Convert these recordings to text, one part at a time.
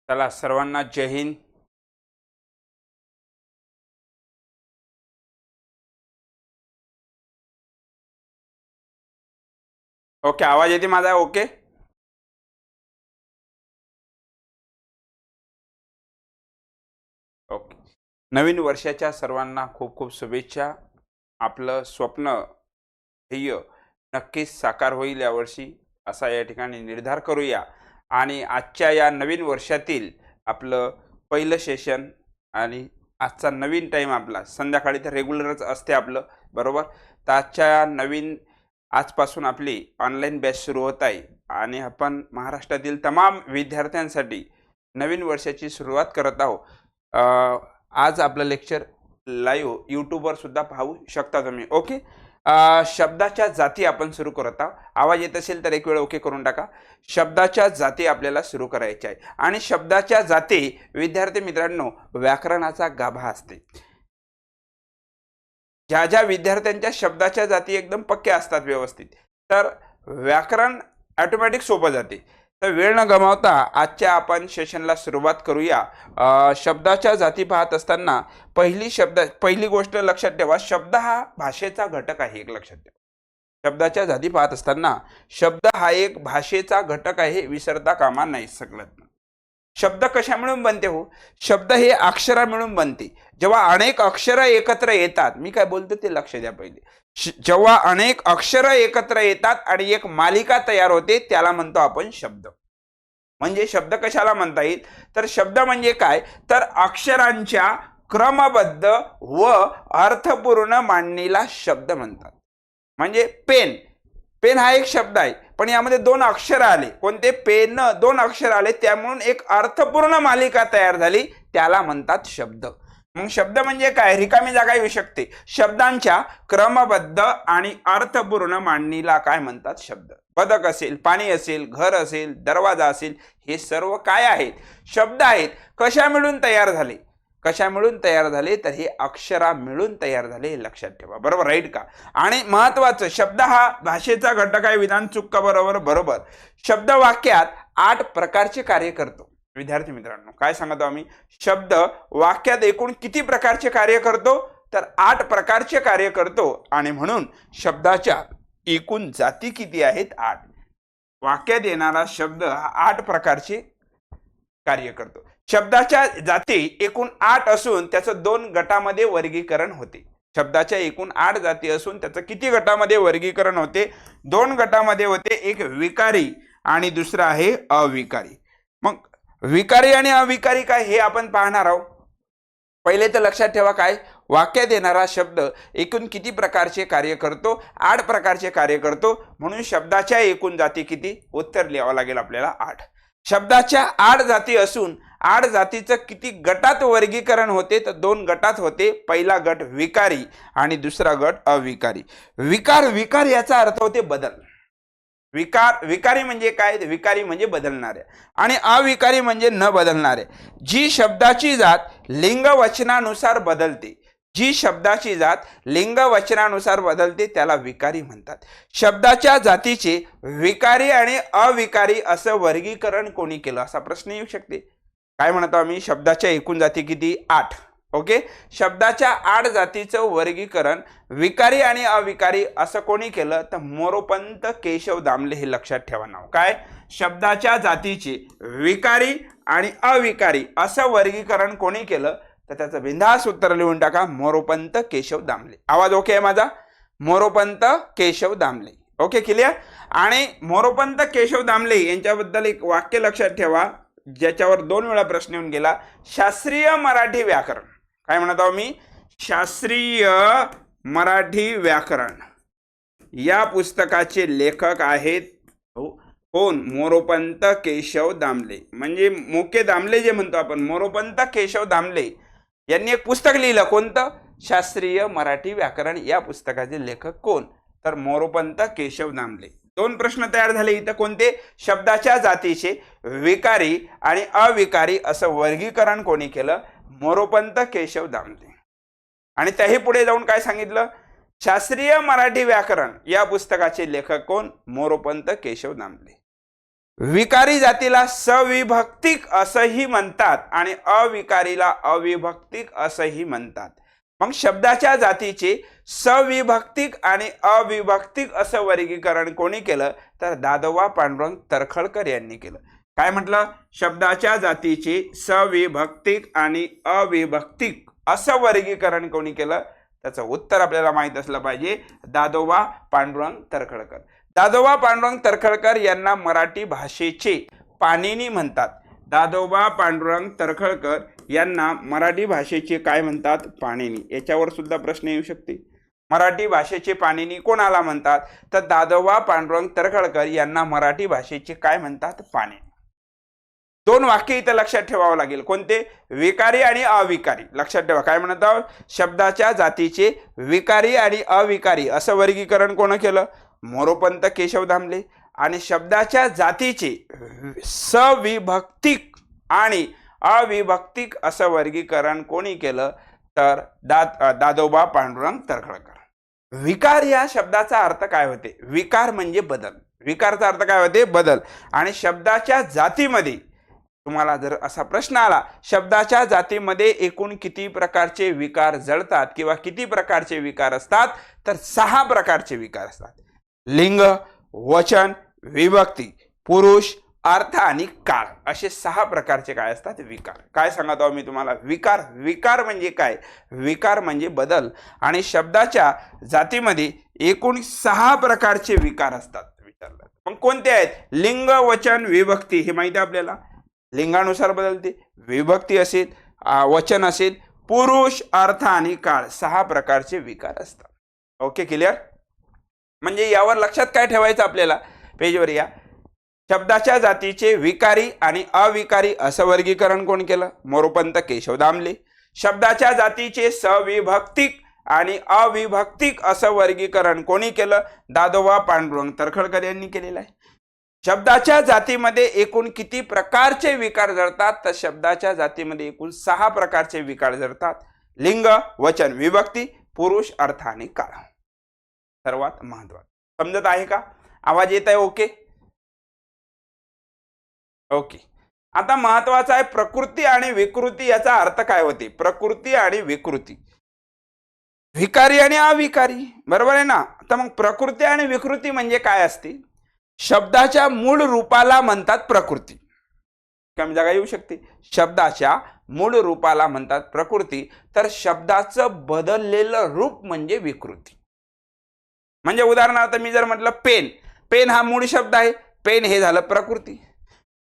चला सर्वांना जय हिंद. ओके, आवाज येते माझा? Okay okay. नवीन वर्षाच्या सर्वांना खूप खूप शुभेच्छा. आपलं स्वप्न ध्येय नक्कीच साकार होईल यावर्षी, असा या ठिकाणी निर्धार करूया. आणि आजच्या या नवीन वर्षातील आपलं पहिलं सेशन आणि आजचा नवीन टाईम आपला संध्याकाळी तर रेग्युलरच असते आपलं, बरोबर. तर आजच्या नवीन आजपासून आपली ऑनलाईन बॅच सुरू होत आहे आणि आपण महाराष्ट्रातील तमाम विद्यार्थ्यांसाठी नवीन वर्षाची सुरुवात करत आहोत. आज आपलं लेक्चर लाईव्ह यूट्यूबवर सुद्धा पाहू शकता तुम्ही. ओके. शब्दाच्या जाती आपण सुरू करत आहोत. आवाज येत असेल तर एक वेळ ओके करून टाका. शब्दाच्या जाती आपल्याला सुरू करायच्या आहे आणि शब्दाच्या जाती विद्यार्थी मित्रांनो व्याकरणाचा गाभा असते. ज्या ज्या विद्यार्थ्यांच्या शब्दाच्या जाती एकदम पक्क्या असतात व्यवस्थित, तर व्याकरण ऑटोमॅटिक सोपं जाते. तर वेळ न गमावता आजच्या आपण सेशनला सुरुवात करूया. शब्दाच्या जाती पाहत असताना पहिली गोष्ट लक्षात ठेवा, शब्द हा भाषेचा घटक आहे. एक लक्षात ठेवा, शब्दाच्या जाती पाहत असताना शब्द हा एक भाषेचा घटक आहे, विसरता कामा नाही. सगळ्यात शब्द कशा मिळून बनते हो? शब्द हे अक्षरा मिळून बनते. जेव्हा अनेक अक्षर एकत्र येतात, मी काय बोलतो ते लक्ष द्या पहिले. जेव्हा अनेक अक्षर एकत्र येतात आणि एक मालिका तयार होते, त्याला म्हणतो आपण शब्द. म्हणजे शब्द कशाला म्हणता येईल? तर शब्द म्हणजे काय, तर अक्षरांच्या क्रमबद्ध व अर्थपूर्ण मांडणीला शब्द म्हणतात. म्हणजे पेन, पेन हा एक शब्द आहे, पण यामध्ये दोन अक्षर आले. कोणते? पेन. दोन अक्षर आले, त्यामुळे एक अर्थपूर्ण मालिका तयार झाली, त्याला म्हणतात शब्द. मग शब्द म्हणजे काय? रिकामी जागा येऊ शकते. शब्दांच्या क्रमबद्ध आणि अर्थपूर्ण मांडणीला काय म्हणतात? शब्द. बदक असेल, पाणी असेल, घर असेल, दरवाजा असेल, हे सर्व काय आहेत? शब्द आहेत. कशा मिळून तयार झाले? कशा मिळून तयार झाले? तर हे अक्षरा मिळून तयार झाले, हे लक्षात ठेवा. बरोबर, राईट का? आणि महत्वाचं, शब्द हा भाषेचा घटक आहे. विधान चूक का? बरोबर, बरोबर. शब्द वाक्यात 8 प्रकारचे कार्य करतो. विद्यार्थी मित्रांनो काय सांगतो आम्ही? शब्द वाक्यात एकूण किती प्रकारचे कार्य करतो? तर 8 प्रकारचे कार्य करतो. आणि म्हणून शब्दाच्या एकूण जाती किती आहेत? 8. वाक्यात येणारा शब्द हा 8 प्रकारचे कार्य करतो. शब्दाच्या जाती एकूण 8 असून त्याचं 2 गटामध्ये वर्गीकरण होते. शब्दाच्या एकूण 8 जाती असून त्याचं किती गटामध्ये वर्गीकरण होते? 2 गटामध्ये होते. एक विकारी आणि दुसरा आहे अविकारी. मग विकारी आणि अविकारी काय हे आपण पाहणार आहोत. पहिले तर लक्षात ठेवा, काय वाक्यात येणारा शब्द एकूण किती प्रकारचे कार्य करतो? 8 प्रकारचे कार्य करतो. म्हणून शब्दाच्या एकूण जाती किती? उत्तर लिहावं लागेल आपल्याला 8. शब्दाच्या 8 जाती असून 8 जातीचं किती गटात वर्गीकरण होते? तर 2 गटात होते. पहिला गट विकारी आणि दुसरा गट अविकारी. विकार याचा अर्थ होते बदल. विकारी म्हणजे काय? विकारी म्हणजे बदलणारे, आणि अविकारी म्हणजे न बदलणारे. जी शब्दाची जात लिंग वचनानुसार बदलते, जी शब्दाची जात लिंग वचनानुसार बदलते, त्याला विकारी म्हणतात. शब्दाच्या जातीचे विकारी आणि अविकारी असं वर्गीकरण कोणी केलं? असा प्रश्न येऊ शकते. काय म्हणतो आम्ही? शब्दाच्या एकूण जाती किती? 8. ओके. शब्दाच्या 8 जातीचं वर्गीकरण विकारी आणि अविकारी असं कोणी केलं? तर मोरोपंत केशव दामले. हे लक्षात ठेवा नाव. काय? शब्दाच्या जातीचे विकारी आणि अविकारी असं वर्गीकरण कोणी केलं? तर त्याचं बिंदास उत्तर लिहून टाका, मोरोपंत केशव दामले. आवाज ओके आहे माझा? मोरोपंत केशव दामले. Okay, clear. आणि मोरोपंत केशव दामले यांच्याबद्दल एक वाक्य लक्षात ठेवा, ज्याच्यावर 2 वेळा प्रश्न येऊन गेला. शास्त्रीय मराठी व्याकरण. काय म्हणत आहो मी? शास्त्रीय मराठी व्याकरण या पुस्तकाचे लेखक आहेत कोण? मोरोपंत केशव दामले. म्हणजे मोके दामले जे म्हणतो आपण, मोरोपंत केशव दामले यांनी एक पुस्तक लिहिलं. कोणतं? शास्त्रीय मराठी व्याकरण. या पुस्तकाचे लेखक कोण? तर मोरोपंत केशव दामले. 2 प्रश्न तयार झाले इथं. कोणते? शब्दाच्या जातीचे विकारी आणि अविकारी असं वर्गीकरण कोणी केलं? मोरोपंत केशव दामले. आणि त्याही पुढे जाऊन काय सांगितलं? शास्त्रीय मराठी व्याकरण या पुस्तकाचे लेखक कोण? मोरोपंत केशव दामले. विकारी जातीला सविभक्तिक असंही म्हणतात आणि अविकारीला अविभक्तिक असंही म्हणतात. मग शब्दाच्या जातीचे सविभक्तिक आणि अविभक्तिक असं वर्गीकरण कोणी केलं तर दादोबा पांडुरंग तर्खडकर यांनी केलं. काय म्हटलं? शब्दाच्या जातीचे सविभक्तिक आणि अविभक्तिक असं वर्गीकरण कोणी केलं? त्याचं उत्तर आपल्याला माहित असलं पाहिजे, दादोबा पांडुरंग तर्खडकर. दादोबा पांडुरंग तर्खडकर यांना मराठी भाषेचे पाणिनी म्हणतात. दादोबा पांडुरंग तर्खडकर यांना मराठी भाषेचे काय म्हणतात? पाणिनी. याच्यावर सुद्धा प्रश्न येऊ शकते. मराठी भाषेचे पाणिनी कोणाला म्हणतात तर दादोबा पांडुरंग तर्खडकर यांना मराठी भाषेचे काय म्हणतात? पाणिनी. दोन वाक्य इथं लक्षात ठेवावं लागेल. कोणते? विकारी आणि अविकारी. लक्षात ठेवा. काय म्हणत आहोत? शब्दाच्या जातीचे विकारी आणि अविकारी असं वर्गीकरण कोण केलं? मोरोपंत केशव दामले. आणि शब्दाच्या जातीचे सविभक्तिक आणि अविभक्तिक असं वर्गीकरण कोणी केलं तर दादोबा पांडुरंग तर्खडकर. विकार या शब्दाचा अर्थ काय होते? विकार म्हणजे बदल. विकारचा अर्थ काय होते? बदल. आणि शब्दाच्या जातीमध्ये तुम्हाला जर असा प्रश्न आला, शब्दाच्या जातीमध्ये एकूण किती प्रकारचे विकार जळतात किंवा किती प्रकारचे विकार असतात तर 6 प्रकारचे विकार असतात. लिंग, वचन, विभक्ती, पुरुष, अर्थ आणि काळ असे 6 प्रकारचे काय असतात? विकार. काय सांगत आहो मी तुम्हाला? विकार. विकार म्हणजे काय? विकार म्हणजे बदल. आणि शब्दाच्या जातीमध्ये एकूण 6 प्रकारचे विकार असतात. विचारलं मग कोणते आहेत? लिंग, वचन, विभक्ती हे माहिती आहे आपल्याला. लिंगानुसार बदलते, विभक्ती असेल, वचन असेल, पुरुष, अर्थ आणि काळ 6 प्रकारचे विकार असतात. Okay, clear? म्हणजे यावर लक्षात काय ठेवायचं आपल्याला? पेजवर या. शब्दाच्या जातीचे विकारी आणि अविकारी असं वर्गीकरण कोण केलं? मोरोपंत केशव दामले. शब्दाच्या जातीचे सविभक्तिक आणि अविभक्तिक असं वर्गीकरण कोणी केलं? दादोबा पांडुरंग तर्खडकर यांनी केलेलं आहे. शब्दाच्या जातीमध्ये एकूण किती प्रकारचे विकार जळतात तर शब्दाच्या जातीमध्ये एकूण 6 प्रकारचे विकार जळतात. लिंग, वचन, विभक्ती, पुरुष, अर्थ आणि काळ. सर्वात महत्वाचं समजत आहे का? आवाज येत आहे? Okay okay. आता महत्वाचा आहे प्रकृती आणि विकृती याचा अर्थ काय होते? प्रकृती आणि विकृती, विकारी आणि अविकारी, बरोबर आहे ना? तर मग प्रकृती आणि विकृती म्हणजे काय असते? शब्दाच्या मूळ रूपाला म्हणतात प्रकृती. कमी जागा येऊ शकते. शब्दाच्या मूळ रूपाला म्हणतात प्रकृती, तर शब्दाचं बदललेलं रूप म्हणजे विकृती. म्हणजे उदाहरणार्थ मी जर म्हटलं पेन, पेन हा मूळ शब्द आहे, पेन हे झालं प्रकृती.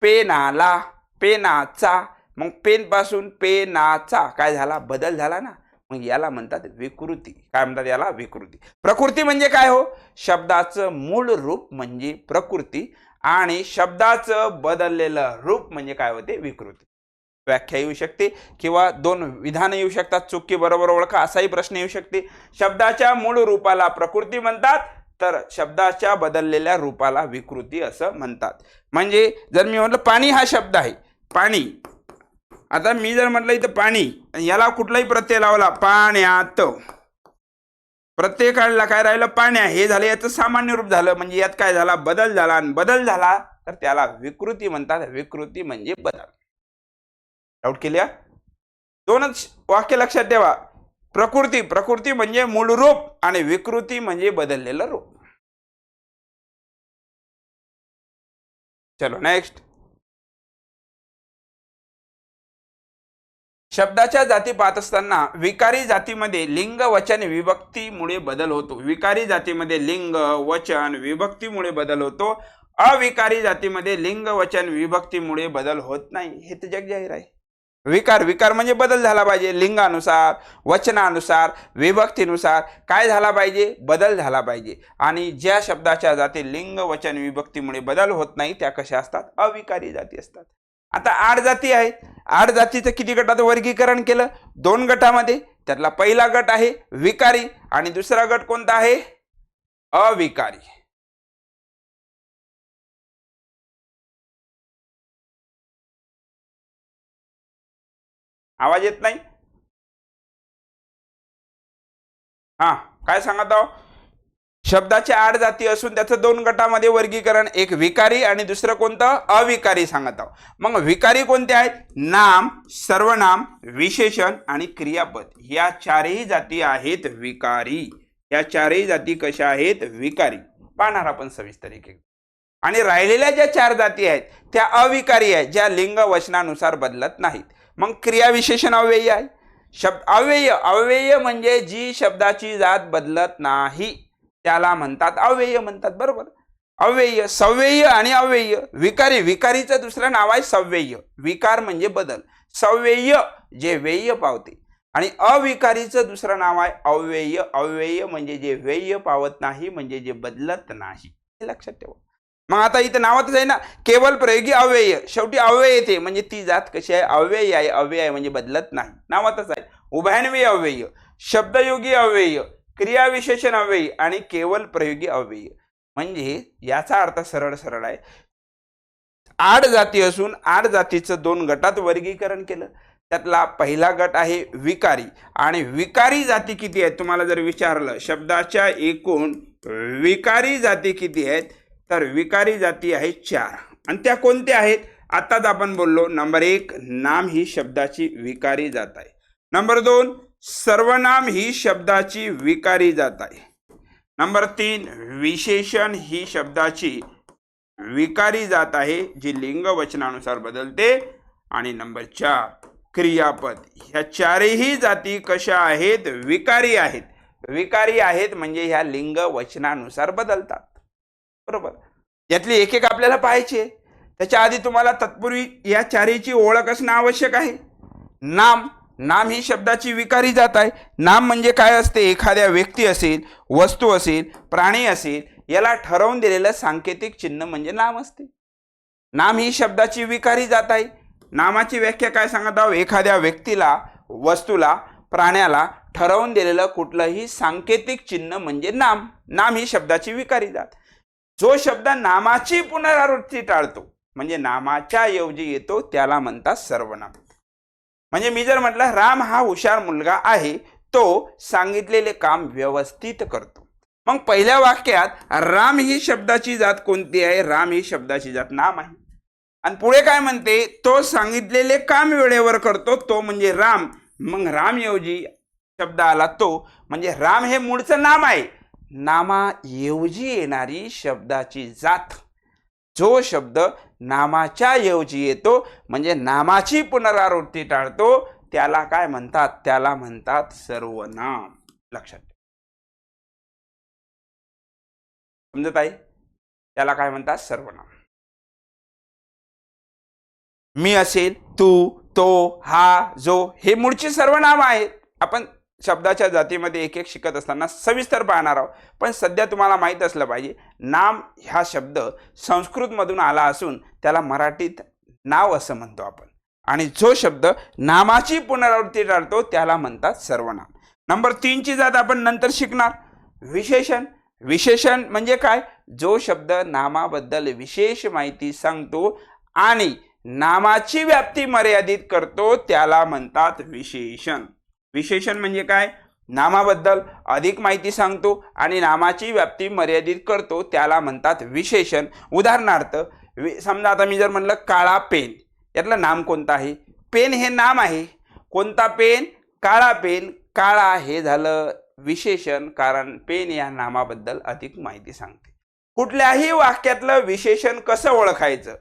पेनाला, पेनाचा, मग पेन पासून पेनाचा काय झाला? बदल झाला ना, मग याला म्हणतात विकृती. काय म्हणतात याला? विकृती. प्रकृती म्हणजे काय हो? शब्दाचं मूळ रूप म्हणजे प्रकृती आणि शब्दाचं बदललेलं रूप म्हणजे काय होते? विकृती. व्याख्या येऊ शकते किंवा 2 विधान येऊ शकतात. चुकी बरोबर ओळखा असाही प्रश्न येऊ शकते. शब्दाच्या मूळ रूपाला प्रकृती म्हणतात, तर शब्दाच्या बदललेल्या रूपाला विकृती असं म्हणतात. म्हणजे जर मी म्हटलं पाणी हा शब्द आहे, पाणी. आता मी जर म्हटलं इथं पाणी, याला कुठलाही प्रत्यय लावला, पाण्यात, प्रत्यय काढला, काय राहिलं? पाण्या. हे झालं याचं सामान्य रूप झालं. म्हणजे यात काय झाला? बदल झाला. आणि बदल झाला तर त्याला विकृती म्हणतात. विकृती म्हणजे बदल. Doubt clear? 2च वाक्य लक्षात ठेवा. प्रकृती, प्रकृती म्हणजे मूळ रूप आणि विकृती म्हणजे बदललेलं रूप. चलो नेक्स्ट. शब्दाच्या जाती पाहत असताना विकारी जातीमध्ये लिंग, वचन, विभक्तीमुळे बदल होतो. विकारी जातीमध्ये लिंग, वचन, विभक्तीमुळे बदल होतो. अविकारी जातीमध्ये लिंग, वचन, विभक्तीमुळे बदल होत नाही. हे तर जग जाहीर आहे. विकार, विकार म्हणजे बदल झाला पाहिजे. लिंगानुसार, वचनानुसार, विभक्तीनुसार काय झाला पाहिजे? बदल झाला पाहिजे. आणि ज्या शब्दाच्या जाती लिंग, वचन, विभक्तीमुळे बदल होत नाही त्या कशा असतात? अविकारी जाती असतात. आता 8 जाती आहेत. 8 जातीचं किती गटात वर्गीकरण केलं? 2 गटामध्ये. त्यातला पहिला गट आहे विकारी आणि दुसरा गट कोणता आहे? अविकारी. आवाज येत नाही? हा, काय सांगत आहो? शब्दाच्या 8 जाती असून त्याचं 2 गटामध्ये वर्गीकरण, एक विकारी आणि दुसरं कोणतं अविकारी सांगत आहोत. मग विकारी कोणते आहेत? नाम, सर्वनाम, विशेषण आणि क्रियापद. या चारही जाती आहेत विकारी. या चारही जाती कशा आहेत? विकारी. पाहणार आपण सविस्तर एक. आणि राहिलेल्या ज्या 4 जाती आहेत त्या अविकारी आहेत, ज्या लिंग वचनानुसार बदलत नाहीत. मग क्रिया विशेषण अव्यय आहे. अव्यय, अव्यय म्हणजे जी शब्दाची जात बदलत नाही त्याला म्हणतात अव्यय म्हणतात. बरोबर. अव्यय, सव्यय आणि अव्यय. विकारी, विकारीचं दुसरं नाव आहे सव्यय. विकार म्हणजे बदल. सव्यय जे व्यय पावते आणि अविकारीचं दुसरं नाव आहे अव्यय. अव्यय म्हणजे जे व्यय पावत नाही, म्हणजे जे बदलत नाही. हे लक्षात ठेवा. मग आता इथं नावातच आहे ना, केवळ प्रयोगी अव्यय. शेवटी अव्यय येते म्हणजे ती जात कशी आहे? अव्यय आहे. अव्यय आहे म्हणजे बदलत नाही, नावातच आहे. उभयान्वयी अव्यय, शब्दयोगी अव्यय, क्रिया विशेषण अव्यय आणि केवळ प्रयोगी अव्यय. म्हणजे याचा अर्थ सरळ सरळ आहे. 8 जाती असून 8 जातीचं 2 गटात वर्गीकरण केलं. त्यातला पहिला गट आहे विकारी. आणि विकारी जाती किती आहेत तुम्हाला जर विचारलं, शब्दाच्या एकूण विकारी जाती किती आहेत, तर विकारी जाती आहेत 4. आणि त्या कोणत्या आहेत? आताच आपण बोललो. नंबर 1, नाम ही शब्दाची विकारी जात आहे. नंबर 2, सर्वनाम ही शब्दाची विकारी जात आहे. नंबर 3, विशेषण ही शब्दाची विकारी जात आहे जी लिंग वचनानुसार बदलते. आणि नंबर 4, क्रियापद. ह्या चारही जाती कशा आहेत? विकारी आहेत. विकारी आहेत म्हणजे ह्या लिंग वचनानुसार बदलतात. बरोबर. यातली एक एक आपल्याला पाहायची आहे. त्याच्या आधी तुम्हाला तत्पूर्वी या चारीची ओळख असणं आवश्यक आहे. नाम, नाम ही शब्दाची विकारी जात आहे. नाम म्हणजे काय असते? एखाद्या व्यक्ती असेल, वस्तू असेल, प्राणी असेल, याला ठरवून दिलेलं सांकेतिक चिन्ह म्हणजे नाम असते. नाम ही शब्दाची विकारी जात आहे. नामाची व्याख्या काय सांगत आहोत? एखाद्या व्यक्तीला, वस्तूला, प्राण्याला ठरवून दिलेलं कुठलंही सांकेतिक चिन्ह म्हणजे नाम. नाम ही शब्दाची विकारी जात. जो शब्द नामाची पुनरावृत्ती टाळतो म्हणजे नामाच्या ऐवजी येतो त्याला म्हणतात सर्वनाम. म्हणजे मी जर म्हटलं राम हा हुशार मुलगा आहे, तो सांगितलेले काम व्यवस्थित करतो. मग पहिल्या वाक्यात राम ही शब्दाची जात कोणती आहे? राम ही शब्दाची जात नाम आहे. आणि पुढे काय म्हणते? तो सांगितलेले काम वेळेवर करतो, तो म्हणजे राम. मग राम ऐवजी शब्द आला तो, म्हणजे राम हे मूळचं नाम आहे. नामाऐवजी येणारी शब्दाची जात. जो शब्द नामाच्या ऐवजी येतो म्हणजे नामाची पुनरावृत्ती टाळतो त्याला काय म्हणतात? त्याला म्हणतात सर्वनाम. लक्षात ठेवा. समजत आहे? त्याला काय म्हणतात? सर्वनाम. मी असेल, तू, तो, हा, जो हे मूळची सर्वनाम आहेत. आपण शब्दाच्या जातीमध्ये एक एक शिकत असताना सविस्तर पाहणार आहोत. पण सध्या तुम्हाला माहीत असलं पाहिजे, नाम हा शब्द संस्कृतमधून आला असून त्याला मराठीत नाव असं म्हणतो आपण. आणि जो शब्द नामाची पुनरावृत्ती टाळतो त्याला म्हणतात सर्वनाम. नंबर 3 ची जात आपण नंतर शिकणार. विशेषण. विशेषण म्हणजे काय? जो शब्द नामाबद्दल विशेष माहिती सांगतो आणि नामाची व्याप्ती मर्यादित करतो त्याला म्हणतात विशेषण. विशेषण म्हणजे काय? नामाबद्दल अधिक माहिती सांगतो आणि नामाची व्याप्ती मर्यादित करतो त्याला म्हणतात विशेषण. उदाहरणार्थ, समजा आता मी जर म्हणलं काळा पेन, यातलं नाम कोणतं आहे? पेन हे नाम आहे. कोणता पेन? काळा पेन. काळा हे झालं विशेषण, कारण पेन या नामाबद्दल अधिक माहिती सांगते. कुठल्याही वाक्यातलं विशेषण कसं ओळखायचं?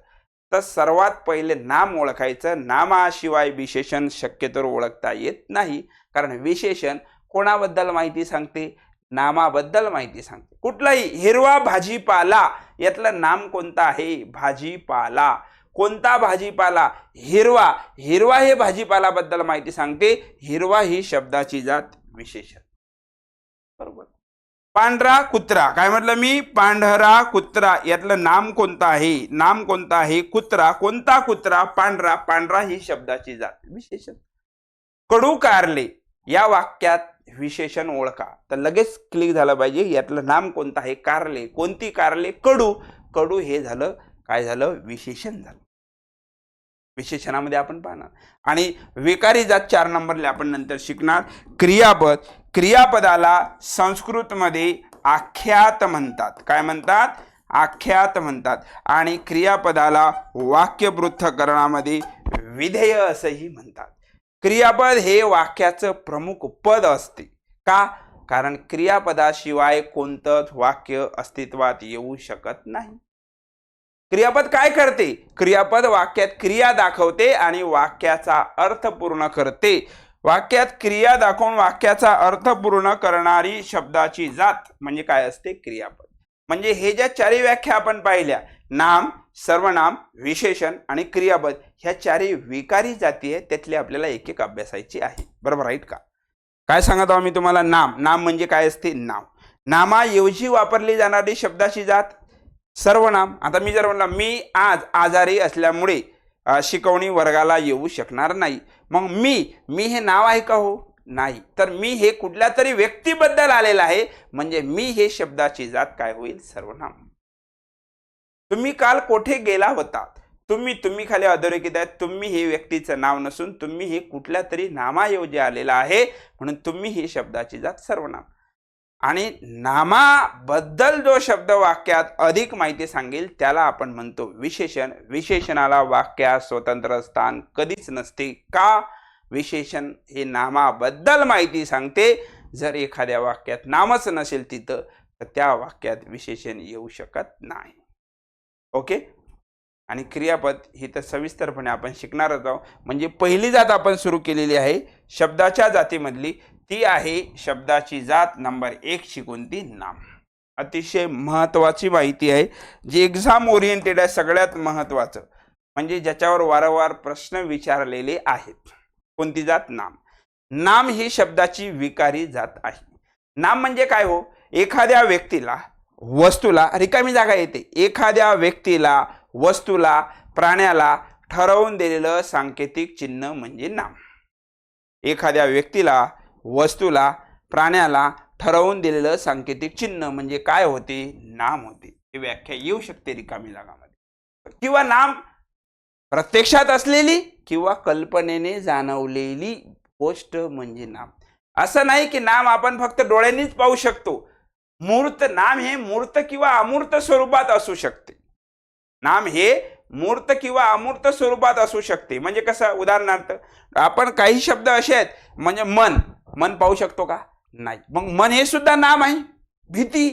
तर सर्वात पहिले नाम ओळखायचं. नामाशिवाय विशेषण शक्यतो ओळखता येत नाही, कारण विशेषण कोणाबद्दल माहिती सांगते? नामाबद्दल माहिती सांगते. कुठलाही हिरवा भाजीपाला, यातलं नाम कोणतं आहे? भाजीपाला. कोणता भाजीपाला? हिरवा. हिरवा हे भाजीपालाबद्दल माहिती सांगते. हिरवा ही शब्दाची जात विशेषण. बरोबर. पांढरा कुत्रा, काय म्हटलं मी? पांढरा कुत्रा. यातलं नाम कोणतं आहे? नाम कोणतं आहे? कुत्रा. कोणता कुत्रा? पांढरा. पांढरा ही शब्दाची जात विशेषण. कडू कारले, या वाक्यात विशेषण ओळखा. तर लगेच क्लिक झालं पाहिजे. यातलं नाम कोणतं आहे? कारले. कोणती कारले? कडू. कडू हे झालं काय झालं? विशेषण झालं. विशेषणामध्ये आपण पाहणार. आणि विकारी जात 4 नंबरला आपण नंतर शिकणार. क्रियापद. क्रियापदाला संस्कृतमध्ये आख्यात म्हणतात. काय म्हणतात? आख्यात म्हणतात. आणि क्रियापदाला वाक्यपृथक्करणामध्ये विधेय असंही म्हणतात. क्रियापद हे वाक्याचं प्रमुख पद असते. का? कारण क्रियापदाशिवाय कोणतंच वाक्य अस्तित्वात येऊ शकत नाही. क्रियापद काय करते? क्रियापद वाक्यात क्रिया दाखवते आणि वाक्याचा अर्थ पूर्ण करते. वाक्यात क्रिया दाखवून वाक्याचा अर्थ पूर्ण करणारी शब्दाची जात म्हणजे काय असते? क्रियापद. म्हणजे हे ज्या चारही व्याख्या आपण पाहिल्या, नाम, सर्वनाम, विशेषण आणि क्रियापद, ह्या चारही विकारी जाती आहेत. त्यातली आपल्याला एक एक अभ्यासायची आहे. बरोबर आहेत का? काय सांगत आहो मी तुम्हाला? नाम. नाम म्हणजे काय असते? नाव. नामाऐवजी वापरली जाणारी शब्दाची जात सर्वनाम. आता मी जर म्हणला मी आज आजारी असल्यामुळे शिकवणी वर्गाला येऊ शकणार नाही, मग मी हे नाव आहे का? हो, नाही. तर मी हे कुठल्या तरी व्यक्तीबद्दल आलेलं आहे, म्हणजे मी हे शब्दाची जात काय होईल? सर्वनाम. तुम्ही काल कोठे गेला होता? तुम्ही खाली अधोरेखित आहे. तुम्ही हे व्यक्तीचं नाव नसून तुम्ही हे कुठल्या तरी नामाऐवजी आलेलं आहे, म्हणून तुम्ही ही शब्दाची जात सर्वनाम. आणि नामाबद्दल जो शब्द वाक्यात अधिक माहिती सांगेल त्याला आपण म्हणतो विशेषण. विशेषणाला वाक्यात स्वतंत्र स्थान कधीच नसते. का? विशेषण हे नामाबद्दल माहिती सांगते. जर एखाद्या वाक्यात नामच नसेल तिथं, तर त्या वाक्यात विशेषण येऊ शकत नाही. ओके. आणि क्रियापद ही तर सविस्तरपणे आपण शिकणारच आहोत. म्हणजे पहिली जात आपण सुरू केलेली आहे शब्दाच्या जातीमधली, ती आहे शब्दाची जात नंबर 1 ची कोणती? नाम. अतिशय महत्वाची माहिती आहे, जी एक्झाम ओरिएंटेड आहे. सगळ्यात महत्वाचं म्हणजे ज्याच्यावर वारंवार प्रश्न विचारलेले आहेत. कोणती जात? नाम. नाम ही शब्दाची विकारी जात आहे. नाम म्हणजे काय? हो, एखाद्या व्यक्तीला, वस्तूला, रिकामी जागा येते, एखाद्या व्यक्तीला, वस्तूला, प्राण्याला ठरवून दिलेलं सांकेतिक चिन्ह म्हणजे नाम. एखाद्या व्यक्तीला, वस्तूला, प्राण्याला ठरवून दिलेलं सांकेतिक चिन्ह म्हणजे काय होते? नाम होते. ही व्याख्या येऊ शकते रिकामी जागामध्ये. किंवा नाम प्रत्यक्षात असलेली किंवा कल्पनेने जाणवलेली गोष्ट म्हणजे नाम. असं नाही की नाम आपण फक्त डोळ्यांनीच पाहू शकतो. मूर्त नाम हे मूर्त किंवा अमूर्त स्वरूपात असू शकते. नाम हे मूर्त किंवा अमूर्त स्वरूपात असू शकते. म्हणजे कसं? उदाहरणार्थ आपण काही शब्द असे आहेत, म्हणजे मन पाहू शकतो का? नाही. मग मन हे सुद्धा नाम आहे. भीती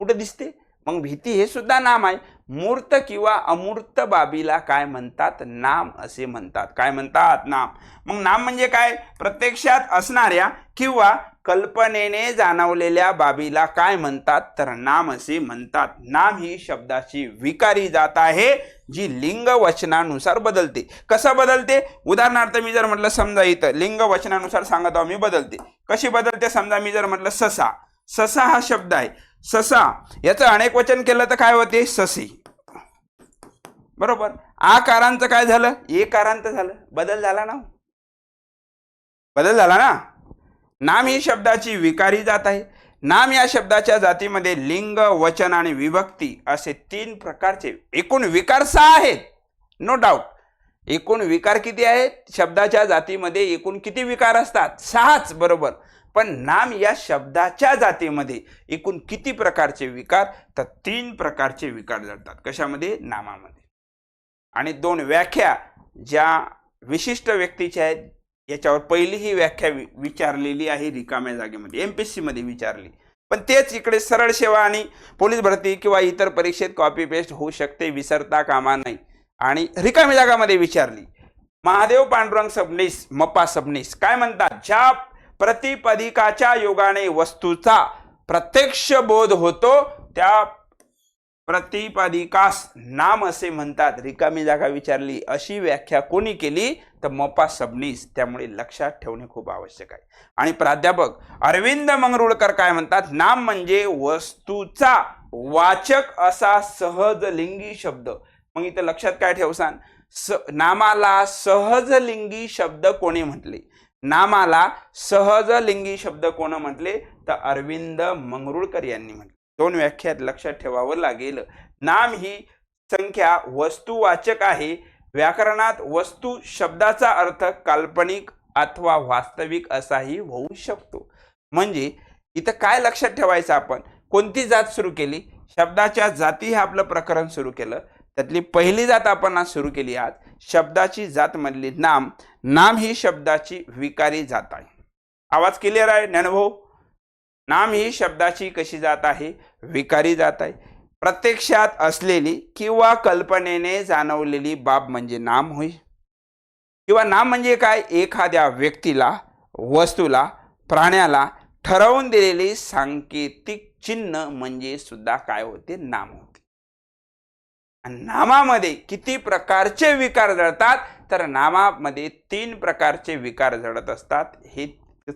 कुठे दिसते? मग भीती हे सुद्धा नाम आहे. मूर्त किंवा अमूर्त बाबीला काय म्हणतात? नाम असे म्हणतात. काय म्हणतात? नाम. मग नाम म्हणजे काय? प्रत्यक्षात असणाऱ्या किंवा कल्पनेने जाणवलेल्या बाबीला काय म्हणतात? तर नाम असे म्हणतात. नाम ही शब्दाची विकारी जात आहे, जी लिंग वचनानुसार बदलते. कसं बदलते? उदाहरणार्थ मी जर म्हटलं, समजा इथं लिंग वचनानुसार सांगत आहो मी, बदलते. कशी बदलते? समजा मी जर म्हटलं ससा. ससा हा शब्द आहे. ससा याचं अनेक वचन केलं तर काय होते? ससी. बरोबर. आकारांचं काय झालं? एकारांत झालं. बदल झाला ना? बदल झाला ना? नाम ही शब्दाची विकारी जात आहे. नाम या शब्दाच्या जातीमध्ये लिंग, वचन आणि विभक्ती असे 3 प्रकारचे एकूण विकार 6 आहेत. No doubt. एकूण विकार किती आहेत? शब्दाच्या जातीमध्ये एकूण किती विकार असतात? 6च. बरोबर. पण नाम या शब्दाच्या जातीमध्ये एकूण किती प्रकारचे विकार? तर 3 प्रकारचे विकार जडतात. कशामध्ये? नामामध्ये. आणि 2 व्याख्या ज्या विशिष्ट व्यक्तीच्या आहेत, याच्यावर पहिली ही व्याख्या विचारलेली आहे रिकाम्या जागेमध्ये, MPSC मध्ये विचारली. पण तेच इकडे सरळ सेवा आणि पोलीस भरती किंवा इतर परीक्षेत कॉपी पेस्ट होऊ शकते, विसरता कामा नाही. आणि रिकाम्या जागामध्ये विचारली. महादेव पांडुरंग सबनीस, मप्पा सबनीस काय म्हणतात? ज्या प्रतिपदिकाच्या योगाने वस्तूचा प्रत्यक्ष बोध होतो त्या प्रतिपादिकास नाम असे म्हणतात. रिकामी जागा विचारली. अशी व्याख्या कोणी केली? तर मप्पा सबनीस. त्यामुळे लक्षात ठेवणे खूप आवश्यक आहे. आणि प्राध्यापक अरविंद मंगरुळकर काय म्हणतात? नाम म्हणजे वस्तूचा वाचक असा सहजलिंगी शब्द. मग इथं लक्षात काय ठेवसान? नामाला सहजलिंगी शब्द कोणी म्हटले? नामाला सहजलिंगी शब्द कोण म्हटले? तर अरविंद मंगरुळकर यांनी म्हटले. 2 व्याख्यात लक्षात ठेवावं लागेल. नाम ही संख्या वस्तुवाचक आहे. व्याकरणात वस्तू शब्दाचा अर्थ काल्पनिक अथवा वास्तविक असाही होऊ शकतो. म्हणजे इथं काय लक्षात ठेवायचं आपण? कोणती जात सुरू केली? शब्दाच्या जाती हे आपलं प्रकरण सुरू केलं. त्यातली पहिली जात आपण आज सुरू केली. आज शब्दाची जात मधली नाम. नाम ही शब्दाची विकारी जात आहे. आवाज क्लिअर आहे ज्ञानभाऊ? नाम ही शब्दाची कशी जात आहे? विकारी जात आहे. प्रत्यक्षात असलेली किंवा कल्पनेने जाणवलेली बाब म्हणजे नाम होय. किंवा नाम म्हणजे काय? एखाद्या व्यक्तीला, वस्तूला, प्राण्याला ठरवून दिलेली सांकेतिक चिन्ह म्हणजे सुद्धा काय होते? नाम होते. आणि नामामध्ये किती प्रकारचे विकार जडतात? तर नामामध्ये 3 प्रकारचे विकार जडत असतात. हे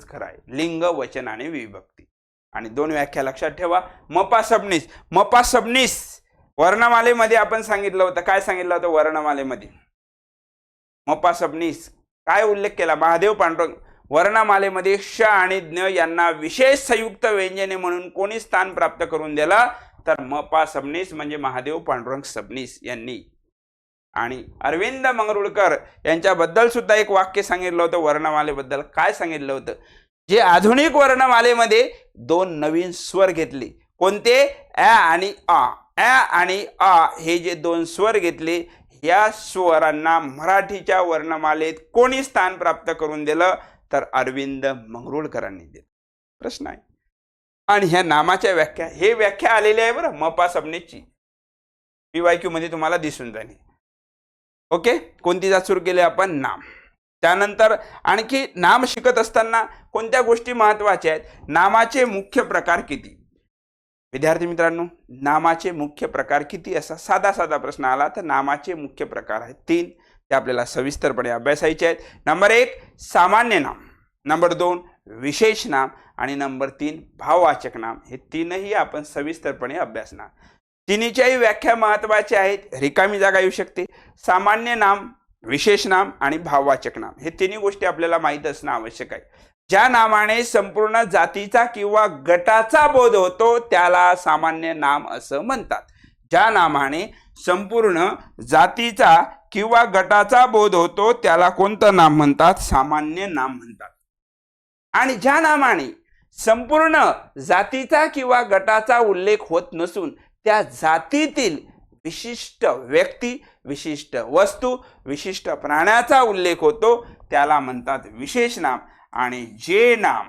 खरं आहे. लिंग, वचन आणि विभक्ती. आणि 2 व्याख्या लक्षात ठेवा. मपा सबनीस. मपा सबनीस वर्णमालेमध्ये आपण सांगितलं होतं. काय सांगितलं होतं वर्णमालेमध्ये? मपा सबनीस काय उल्लेख केला? महादेव पांडुरंग वर्णमालेमध्ये श आणि ज्ञ यांना विशेष संयुक्त व्यंजने म्हणून कोणी स्थान प्राप्त करून दिलं? तर मपा सबनीस म्हणजे महादेव पांडुरंग सबनीस यांनी. आणि अरविंद मंगरुळकर यांच्याबद्दल सुद्धा एक वाक्य सांगितलं होतं वर्णमालेबद्दल. काय सांगितलं होतं? जे आधुनिक वर्णमालेमध्ये 2 नवीन स्वर घेतले. कोणते? अ आणि आ. अ आणि आ हे जे 2 स्वर घेतले, या स्वरांना मराठीच्या वर्णमालेत कोणी स्थान प्राप्त करून दिलं? तर अरविंद मंगरुळकरांनी दिलं. प्रश्न आहे. आणि ह्या नामाच्या व्याख्या, हे व्याख्या आलेली आहे बरं मपा सबनीसची. PYQ मध्ये तुम्हाला दिसून जाईल. ओके. कोणती जात सुरू केली आपण? नाम. त्यानंतर आणखी नाम शिकत असताना कोणत्या गोष्टी महत्वाच्या आहेत? नामाचे मुख्य प्रकार किती? विद्यार्थी मित्रांनो, नामाचे मुख्य प्रकार किती? असा साधा प्रश्न आला तर नामाचे मुख्य प्रकार आहेत 3. ते आपल्याला सविस्तरपणे अभ्यासायचे आहेत. नंबर 1 सामान्य नाम, नंबर 2 विशेष नाम आणि नंबर 3 भाववाचक नाम. हे 3ही आपण सविस्तरपणे अभ्यासणार. तिन्हीच्याही व्याख्या महत्वाच्या आहेत. रिकामी जागा येऊ शकते. सामान्य नाम, विशेष नाम आणि भाववाचक नाम हे 3 गोष्टी आपल्याला माहीत असणं आवश्यक आहे. ज्या नामाने संपूर्ण जातीचा किंवा गटाचा बोध होतो त्याला सामान्य नाम असं म्हणतात. ज्या नामाने संपूर्ण जातीचा किंवा गटाचा बोध होतो त्याला कोणतं नाम म्हणतात? सामान्य नाम म्हणतात. आणि ज्या नामाने संपूर्ण जातीचा किंवा गटाचा उल्लेख होत नसून त्या जातीतील विशिष्ट व्यक्ती, विशिष्ट वस्तू, विशिष्ट प्राण्याचा उल्लेख होतो त्याला म्हणतात विशेष नाम. आणि जे नाम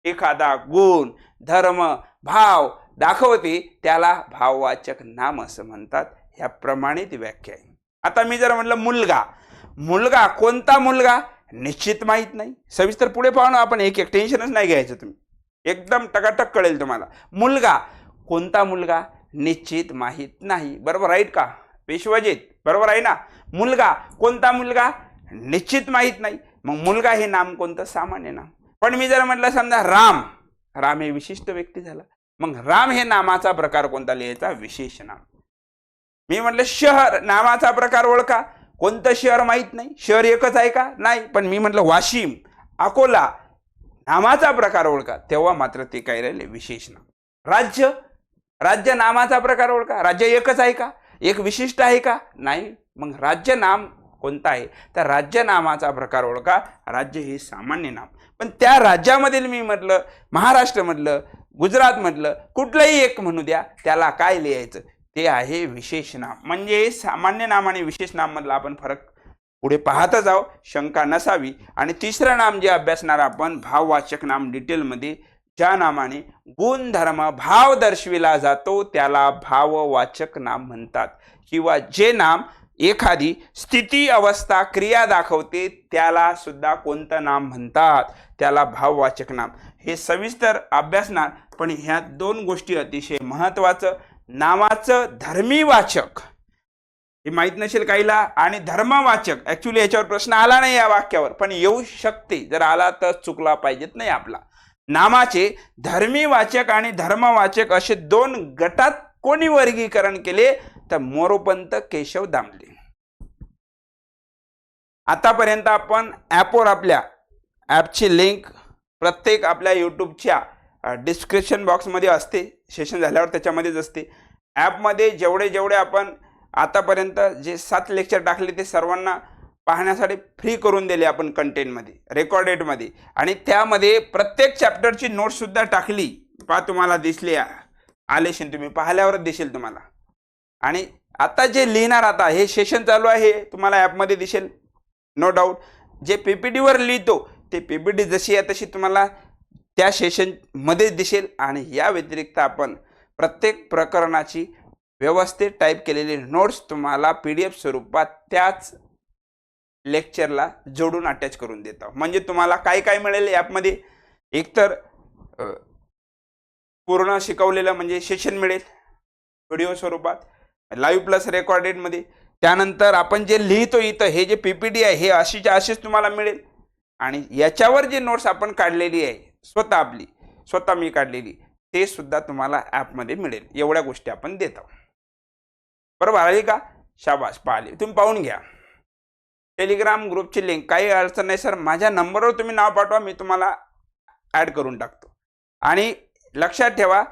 एखादा गुण, धर्म, भाव दाखवते त्याला भाववाचक नाम असं म्हणतात. ह्या प्रमाणित व्याख्या आहे. आता मी जर म्हटलं मुलगा, मुलगा कोणता मुलगा? निश्चित माहित नाही. सविस्तर पुढे पाहू ना आपण. एक टेन्शनच नाही घ्यायचं तुम्ही, एकदम टकाटक कळेल तुम्हाला. मुलगा कोणता मुलगा? निश्चित माहित नाही. बरोबर राईट का विश्वजित? बरोबर आहे ना. मुलगा कोणता मुलगा? निश्चित माहित नाही. मग मुलगा हे नाम कोणतं? सामान्य नाम. पण मी जर म्हटलं समजा राम, राम हे विशिष्ट व्यक्ती झाला, मग राम हे नामाचा प्रकार कोणता लिहायचा? विशेष नाम. मी म्हटलं शहर, नामाचा प्रकार ओळखा. कोणतं शहर माहित नाही. शहर एकच आहे का? नाही. पण मी म्हटलं वाशिम, अकोला, नामाचा प्रकार ओळखा. तेव्हा मात्र ते काय राहिले? विशेष नाम. राज्य, राज्य नामाचा प्रकार ओळखा. राज्य एकच आहे का? एक विशिष्ट आहे का? नाही. मग राज्य नाम कोणता आहे? तर राज्य नामाचा प्रकार ओळखा. राज्य हे सामान्य नाम. पण त्या राज्यामधील मी म्हटलं महाराष्ट्र म्हटलं, गुजरात म्हटलं, कुठलंही एक म्हणू द्या, त्याला काय लिहायचं? ते आहे विशेष नाम. म्हणजे सामान्य नाम आणि विशेष नाम मधला आपण फरक पुढे पाहतच आहोत, शंका नसावी. आणि तिसरं नाम जे अभ्यासणार आपण भाववाचक नाम डिटेलमध्ये. ज्या नामाने गुणधर्म, भाव दर्शविला जातो त्याला भाववाचक नाम म्हणतात. किंवा जे नाम एखादी स्थिती, अवस्था, क्रिया दाखवते त्याला सुद्धा कोणतं नाम म्हणतात? त्याला भाववाचक नाम. हे सविस्तर अभ्यासणार. पण ह्या 2 गोष्टी अतिशय महत्त्वाचं. नामाचं धर्मीवाचक हे माहीत नसेल काहीला, आणि धर्मवाचक ऍक्च्युली याच्यावर प्रश्न आला नाही या वाक्यावर, पण येऊ शकते. जर आला तर चुकला पाहिजेत नाही आपला. नामाचे धर्मीवाचक आणि धर्मवाचक असे 2 गटात कोणी वर्गीकरण केले? तर मोरोपंत केशव दामले. आतापर्यंत आपण ॲपवर, आपल्या ॲपची लिंक प्रत्येक आपल्या यूट्यूबच्या डिस्क्रिप्शन बॉक्समध्ये असते. सेशन झाल्यावर त्याच्यामध्येच असते. ॲपमध्ये जेवढे आपण आतापर्यंत जे 7 लेक्चर टाकले ते सर्वांना पाहण्यासाठी फ्री करून दिले आपण कंटेंटमध्ये, रेकॉर्डेडमध्ये. आणि त्यामध्ये प्रत्येक चॅप्टरची नोट्ससुद्धा टाकली. पहा तुम्हाला दिसली आलेशील तुम्ही पाहिल्यावरच दिसेल तुम्हाला. आणि आता जे लिहिणार, आता हे सेशन चालू आहे, तुम्हाला ॲपमध्ये दिसेल नो डाऊट. जे PPT वर लिहितो ते PPT जशी आहे तशी तुम्हाला त्या सेशनमध्ये दिसेल. आणि या व्यतिरिक्त आपण प्रत्येक प्रकरणाची व्यवस्थित टाईप केलेली नोट्स तुम्हाला PDF स्वरूपात त्याच लेक्चरला जोडून अटॅच करून देतो. म्हणजे तुम्हाला काय काय मिळेल ॲपमध्ये, एकतर पूर्ण शिकवलेलं म्हणजे सेशन मिळेल व्हिडिओ स्वरूपात, लाईव्ह प्लस रेकॉर्डेडमध्ये. त्यानंतर आपण जे लिहितो इथं हे जे PPT आहे हे अशीच्या अशीच तुम्हाला मिळेल. आणि याच्यावर जे नोट्स आपण काढलेली आहे स्वतः मी काढलेली, ते सुद्धा तुम्हाला ॲपमध्ये मिळेल. एवढ्या गोष्टी आपण देतो. बरोबर आली का? शाबास, पाहिली तुम्ही, पाहून घ्या. टेलिग्राम ग्रुपची लिंक, काही अडचण नाही सर, माझ्या नंबरवर तुम्ही नाव पाठवा, मी तुम्हाला ॲड करून टाकतो. आणि लक्षात ठेवा,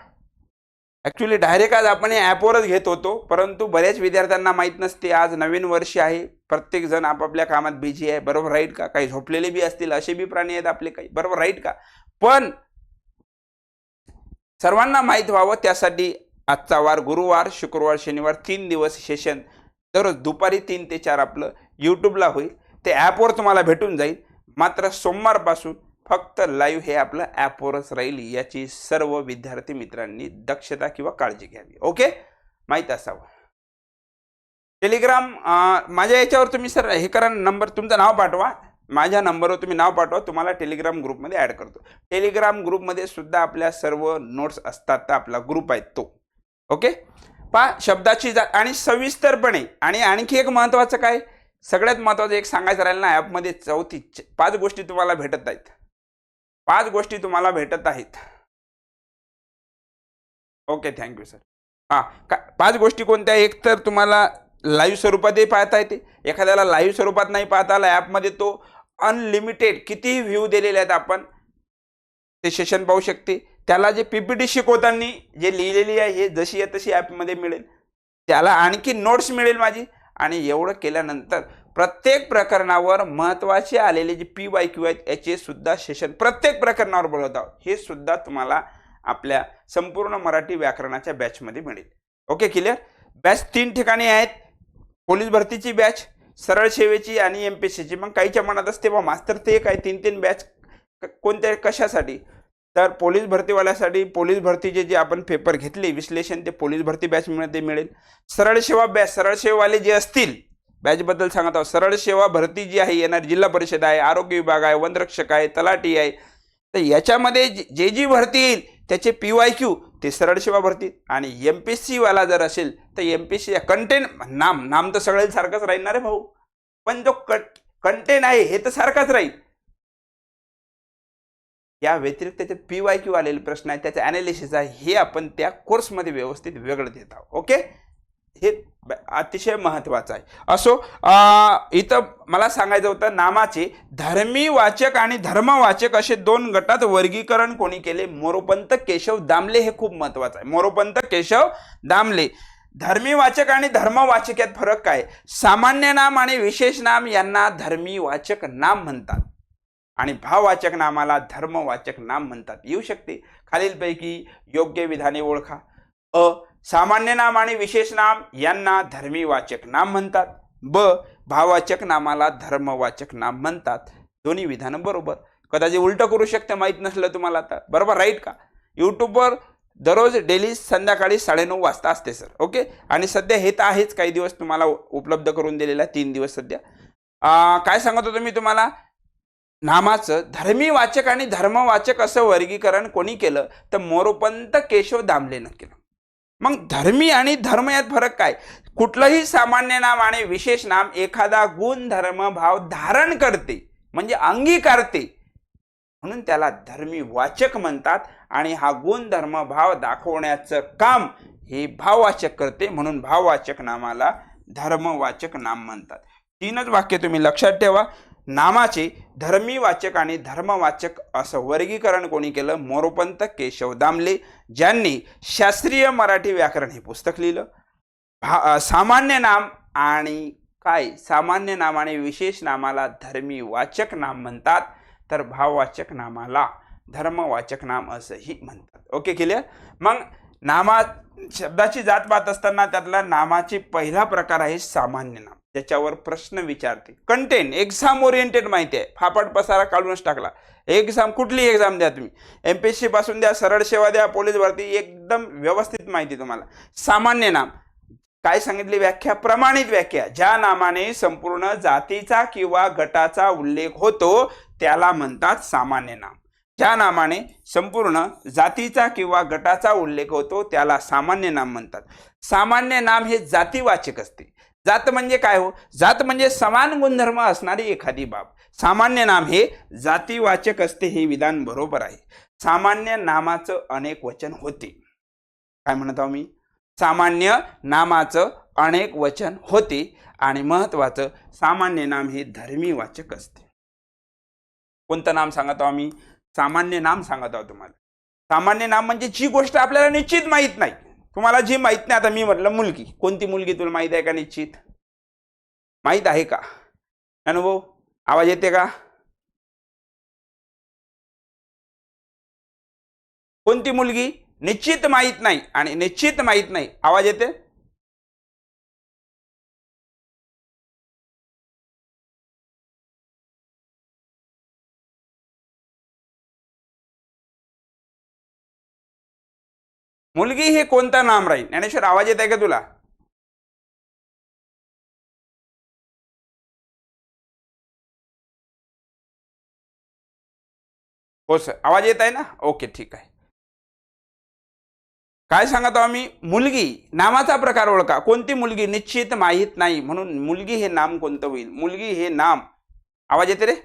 ॲक्च्युली डायरेक्ट आज आपण हे ॲपवरच घेत होतो, परंतु बऱ्याच विद्यार्थ्यांना माहीत नसते. आज नवीन वर्ष आहे, प्रत्येकजण आपापल्या कामात बिझी आहे. बरोबर राईट का? काही झोपलेले बी असतील, असे बी प्राणी आहेत आपले काही. बरोबर राईट का? पण सर्वांना माहीत व्हावं त्यासाठी आजचा वार गुरुवार, शुक्रवार, शनिवार 3 दिवस सेशन दररोज दुपारी 3 ते 4 आपलं यूट्यूबला होईल. ते ॲपवर तुम्हाला भेटून जाईल. मात्र सोमवारपासून फक्त लाईव्ह हे आपलं ॲपवरच राहील. याची सर्व विद्यार्थी मित्रांनी दक्षता किंवा काळजी घ्यावी. ओके, माहीत असावं. टेलिग्राम माझ्या याच्यावर तुम्ही सर हे करा, नंबर तुमचं नाव पाठवा, माझ्या नंबरवर तुम्ही नाव पाठवा, तुम्हाला टेलिग्राम ग्रुपमध्ये ॲड करतो. टेलिग्राम ग्रुपमध्ये सुद्धा आपल्या सर्व नोट्स असतात. तर आपला ग्रुप आहे तो. ओके, शब्दाची आणि सविस्तरपणे. आणि आणखी एक महत्त्वाचं काय, सगळ्यात महत्त्वाचं एक सांगायचं राहिलं ना, ॲपमध्ये 5 गोष्टी तुम्हाला भेटत आहेत. 5 गोष्टी तुम्हाला भेटत आहेत. Okay, thank you sir. 5 गोष्टी कोणत्या? एक तर तुम्हाला लाईव्ह स्वरूपातही पाहता येते. एखाद्याला लाईव्ह स्वरूपात नाही पाहता आला, ॲपमध्ये तो अनलिमिटेड कितीही व्ह्यू दिलेले आहेत आपण ते सेशन पाहू शकते. त्याला जे PPT शिकवताना जे लिहिलेली आहे हे जशी आहे तशी ॲपमध्ये मिळेल. त्याला आणखी नोट्स मिळेल माझी. आणि एवढं केल्यानंतर प्रत्येक प्रकरणावर महत्त्वाचे आलेले जे PYQ आहेत याचे सुद्धा सेशन प्रत्येक प्रकरणावर बोलवत आहोत. हे सुद्धा तुम्हाला आपल्या संपूर्ण मराठी व्याकरणाच्या बॅचमध्ये मिळेल. Okay, clear? बॅच 3 ठिकाणी आहेत. पोलीस भरतीची बॅच, सरळ सेवेची आणि MPSCची. मग काहीच्या मनात असते बा मास्तर ते काय 3 बॅच कोणत्या कशासाठी? तर पोलीस भरतीवाल्यासाठी पोलीस भरतीचे जे आपण पेपर घेतले विश्लेषण ते पोलीस भरती बॅचमध्ये मिळेल. सरळ सेवा बॅच, सरळ सेवावाले जे असतील बॅचबद्दल सांगत आहोत. सरळ सेवा भरती जी आहे येणार, जिल्हा परिषद आहे, आरोग्य विभाग आहे, वनरक्षक आहे, तलाठी आहे. तर याच्यामध्ये जी भरती येईल त्याचे PYQ ते सरळ सेवा भरती. आणि MPSC वाला जर असेल तर MPSC कंटेंट, नाम तर सगळ्यांना सारखंच राहणार आहे भाऊ, पण जो कंटेंट आहे हे तर सारखाच राहील. या व्यतिरिक्त त्याचे PYQ आलेले प्रश्न आहे, त्याचे ॲनालिसिस आहे, हे आपण त्या कोर्समध्ये व्यवस्थित वेगळं देत आहोत. ओके, हे अतिशय महत्त्वाचं आहे. असो, इथं मला सांगायचं होतं, नामाचे धर्मी वाचक आणि धर्मवाचक असे 2 गटात वर्गीकरण कोणी केले? मोरोपंत केशव दामले. हे खूप महत्त्वाचं आहे. मोरोपंत केशव दामले. धर्मी वाचक आणि धर्मवाचक यात फरक काय? सामान्य नाम आणि विशेष नाम यांना धर्मी वाचक नाम म्हणतात आणि भाववाचक नामाला धर्मवाचक नाम म्हणतात. येऊ शकते खालीलपैकी योग्य विधाने ओळखा. सामान्य नाम आणि विशेष नाम यांना धर्मीवाचक नाम म्हणतात. भाववाचक नामाला धर्मवाचक नाम म्हणतात. दोन्ही विधानं बरोबर. कदाचित उलट करू शकते, माहीत नसलं तुम्हाला आता. बरोबर राईट का? यूट्यूबवर दररोज डेली संध्याकाळी 9:30 वाजता असते सर. ओके, आणि सध्या हे तर आहेच, काही दिवस तुम्हाला उपलब्ध करून दिलेला आहे, 3 दिवस सध्या. काय सांगत होतो मी तुम्हाला? नामाचं धर्मीवाचक आणि धर्मवाचक असं वर्गीकरण कोणी केलं? तर मोरोपंत केशव दामलेनं केलं. मग धर्मी आणि धर्म यात फरक काय? कुठलंही सामान्य नाम आणि विशेष नाम एखादा गुण धर्म भाव धारण करते म्हणजे अंगीकारते, म्हणून त्याला धर्मी वाचक म्हणतात. आणि हा गुण धर्म भाव दाखवण्याचं काम हे भाववाचक करते, म्हणून भाववाचक नामाला धर्मवाचक नाम म्हणतात. 3च वाक्य तुम्ही लक्षात ठेवा. नामाचे धर्मीवाचक आणि धर्मवाचक असं वर्गीकरण कोणी केलं? मोरोपंत केशव दामले, ज्यांनी शास्त्रीय मराठी व्याकरण हे पुस्तक लिहिलं. सामान्य नाम आणि सामान्य नाम आणि विशेष नामाला धर्मीवाचक नाम म्हणतात, तर भाववाचक नामाला धर्मवाचक नाम असंही म्हणतात. Okay, clear? मग नामा शब्दाची जात पाहत असताना त्यातला नामाची पहिला प्रकार आहे सामान्य नाम, त्याच्यावर प्रश्न विचारते. कंटेंट एक्झाम ओरिएंटेड माहिती आहे, फापट पसारा काढूनच टाकला. एक्झाम कुठली एक्झाम द्या तुम्ही, MPSC पासून द्या, सरळ सेवा द्या, पोलीस भरती, एकदम व्यवस्थित माहिती तुम्हाला. सामान्य नाम काय सांगितली व्याख्या, प्रमाणित व्याख्या, ज्या नामाने संपूर्ण जातीचा किंवा गटाचा उल्लेख होतो त्याला म्हणतात सामान्य नाम. ज्या नामाने संपूर्ण जातीचा किंवा गटाचा उल्लेख होतो त्याला सामान्य नाम म्हणतात. सामान्य नाम हे जातीवाचक असते. जात म्हणजे काय हो, जात म्हणजे समान गुणधर्म असणारी एखादी बाब. सामान्य नाम हे जातीवाचक असते, हे विधान बरोबर आहे. सामान्य नामाचं अनेक वचन होते. काय म्हणत आहो मी, सामान्य नामाचं अनेक वचन होते. आणि महत्वाचं, सामान्य नाम हे धर्मीवाचक असते. कोणतं नाम सांगत आहो मी, सामान्य नाम सांगत आहोत तुम्हाला. सामान्य नाम म्हणजे जी गोष्ट आपल्याला निश्चित माहित नाही, तुम्हाला जी माहित नाही. आता मी म्हटलं मुलगी, कोणती मुलगी तुला माहित आहे का, निश्चित माहित आहे का? अनुभव, आवाज येते का? कोणती मुलगी निश्चित माहित नाही, आणि निश्चित माहित नाही, आवाज येते? मुलगी हे कोणतं नाम राहील? ज्ञानेश्वर, आवाज येत आहे का तुला? हो सर, आवाज येत आहे ना? ओके, ठीक आहे. काय सांगत आहो मी, मुलगी नामाचा प्रकार ओळखा. कोणती मुलगी निश्चित माहित नाही, म्हणून मुलगी हे नाम कोणतं होईल? मुलगी हे नाम, आवाज येते रे?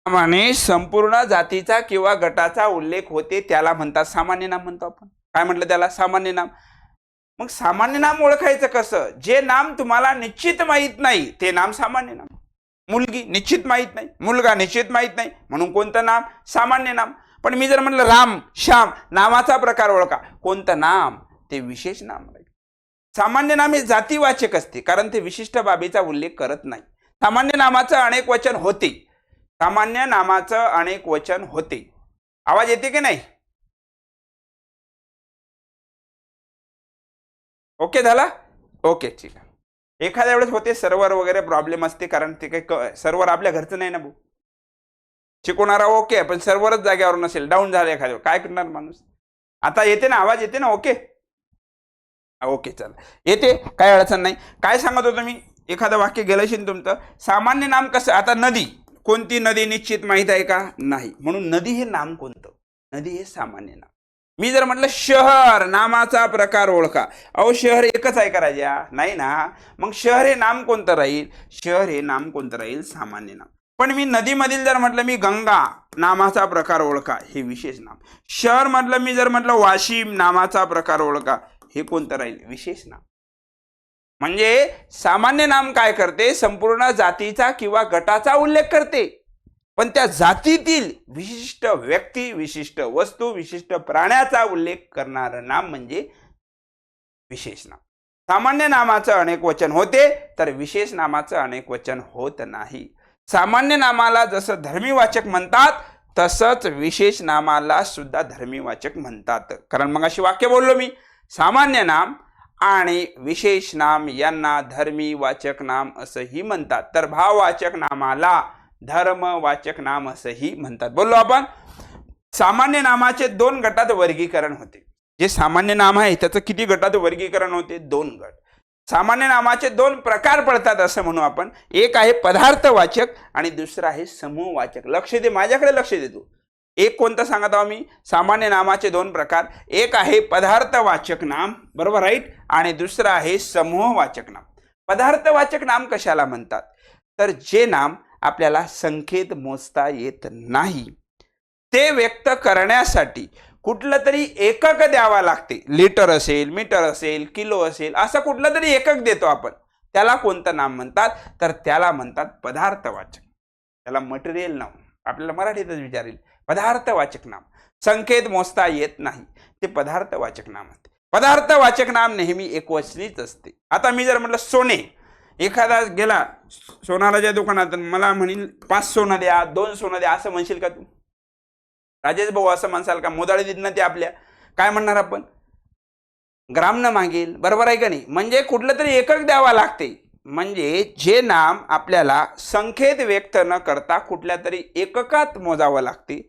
नामाने संपूर्ण जातीचा किंवा गटाचा उल्लेख होते त्याला म्हणतात सामान्य नाम म्हणतो आपण. काय म्हटलं त्याला? सामान्य नाम. मग सामान्य नाम ओळखायचं कसं? जे नाम तुम्हाला निश्चित माहित नाही ते नाम सामान्य नाम. मुलगी निश्चित माहित नाही, मुलगा निश्चित माहित नाही, म्हणून कोणतं नाम? सामान्य नाम. पण मी जर म्हटलं राम, श्याम, नामाचा प्रकार ओळखा, कोणतं नाम? ते विशेष नाम राहील. सामान्य नाम हे जातीवाचक असते, कारण ते विशिष्ट बाबीचा उल्लेख करत नाही. सामान्य नामाचं अनेक वचन होते. सामान्य नामाचं अनेक वचन होते. आवाज येते की नाही? ओके झाला? ओके, ठीक आहे. एखाद्या वेळेस होते सर्व्हर वगैरे प्रॉब्लेम असते, कारण ते काही सर्व्हर आपल्या घरचं नाही ना भाऊ. शिकवणारा ओके, पण सर्व्हरच जागेवर नसेल, डाऊन झालं एखाद्या, काय करणार माणूस? आता येते ना, आवाज येते ना? ओके ओके, चला, येते, काय अडचण नाही. काय सांगत होतो मी? एखादं वाक्य गेलं तुमचं. सामान्य नाम कसं? आता नदी, कोणती नदी निश्चित माहित आहे का? नाही, म्हणून नदी हे नाम कोणतं? नदी हे सामान्य नाम. मी जर म्हटलं शहर, नामाचा प्रकार ओळखा, अहो शहर एकच आहे का राजा? नाही ना, मग शहर हे नाम कोणतं राहील? शहर हे नाम कोणतं राहील? सामान्य नाम. पण मी नदीमधील जर म्हटलं मी गंगा, नामाचा प्रकार ओळखा, हे विशेष नाम. शहर मधलं मी जर म्हटलं वाशिम, नामाचा प्रकार ओळखा, हे कोणतं राहील? विशेष नाम. म्हणजे सामान्य नाम काय करते? संपूर्ण जातीचा किंवा गटाचा उल्लेख करते, पण त्या जातीतील विशिष्ट व्यक्ती, विशिष्ट वस्तू, विशिष्ट प्राण्याचा उल्लेख करणारं नाम म्हणजे विशेष नाम. सामान्य नामाचं अनेक वचन होते, तर विशेष नामाचं अनेक वचन होत नाही. सामान्य नामाला जसं धर्मीवाचक म्हणतात, तसंच विशेष नामाला सुद्धा धर्मीवाचक म्हणतात. कारण मग अशी वाक्य बोललो मी, सामान्य नाम आणि विशेष नाम यांना धर्मीवाचक नाम असंही म्हणतात, तर भाववाचक नामाला धर्मवाचक नाम असंही म्हणतात. बोललो आपण. सामान्य नामाचे दोन गटात वर्गीकरण होते. जे सामान्य नाम आहे त्याचं किती गटात वर्गीकरण होते? दोन गट. सामान्य नामाचे दोन प्रकार पडतात असं म्हणू आपण. एक आहे पदार्थवाचक आणि दुसरा आहे समूहवाचक. लक्ष दे, माझ्याकडे लक्ष दे तू. एक कोणतं सांगत आहो मी? सामान्य नामाचे दोन प्रकार. एक आहे पदार्थवाचक नाम, बरोबर राईट, आणि दुसरं आहे समूहवाचक नाम. पदार्थवाचक नाम कशाला म्हणतात? तर जे नाम आपल्याला संख्येत मोजता येत नाही ते व्यक्त करण्यासाठी कुठलं तरी एकक द्यावा लागते. लिटर असेल, मीटर असेल, किलो असेल, असं कुठलं तरी एकक देतो आपण. त्याला कोणतं नाम म्हणतात? तर त्याला म्हणतात पदार्थवाचक. त्याला मटेरियल नाम, आपल्याला मराठीतच विचारेल. पदार्थवाचक नाम संख्येत मोजता येत नाही ते पदार्थवाचक नाम असते. पदार्थवाचक नाम नेहमी एकवचनीच असते. आता मी जर म्हटलं सोने, एखादा गेला सोनाराच्या दुकानात, मला म्हणेल 5 सोनं द्या, 2 सोनं द्या, असं म्हणशील का तू? राजेश भाऊ असं म्हणसाल का? मोदाळी देत ना ते आपल्या, काय म्हणणार आपण? ग्रामनं मागेल, बरोबर आहे का नाही? म्हणजे कुठलं तरी एकक द्यावा लागते. म्हणजे जे नाम आपल्याला संख्येत व्यक्त न करता कुठल्या तरी एककात मोजावं लागते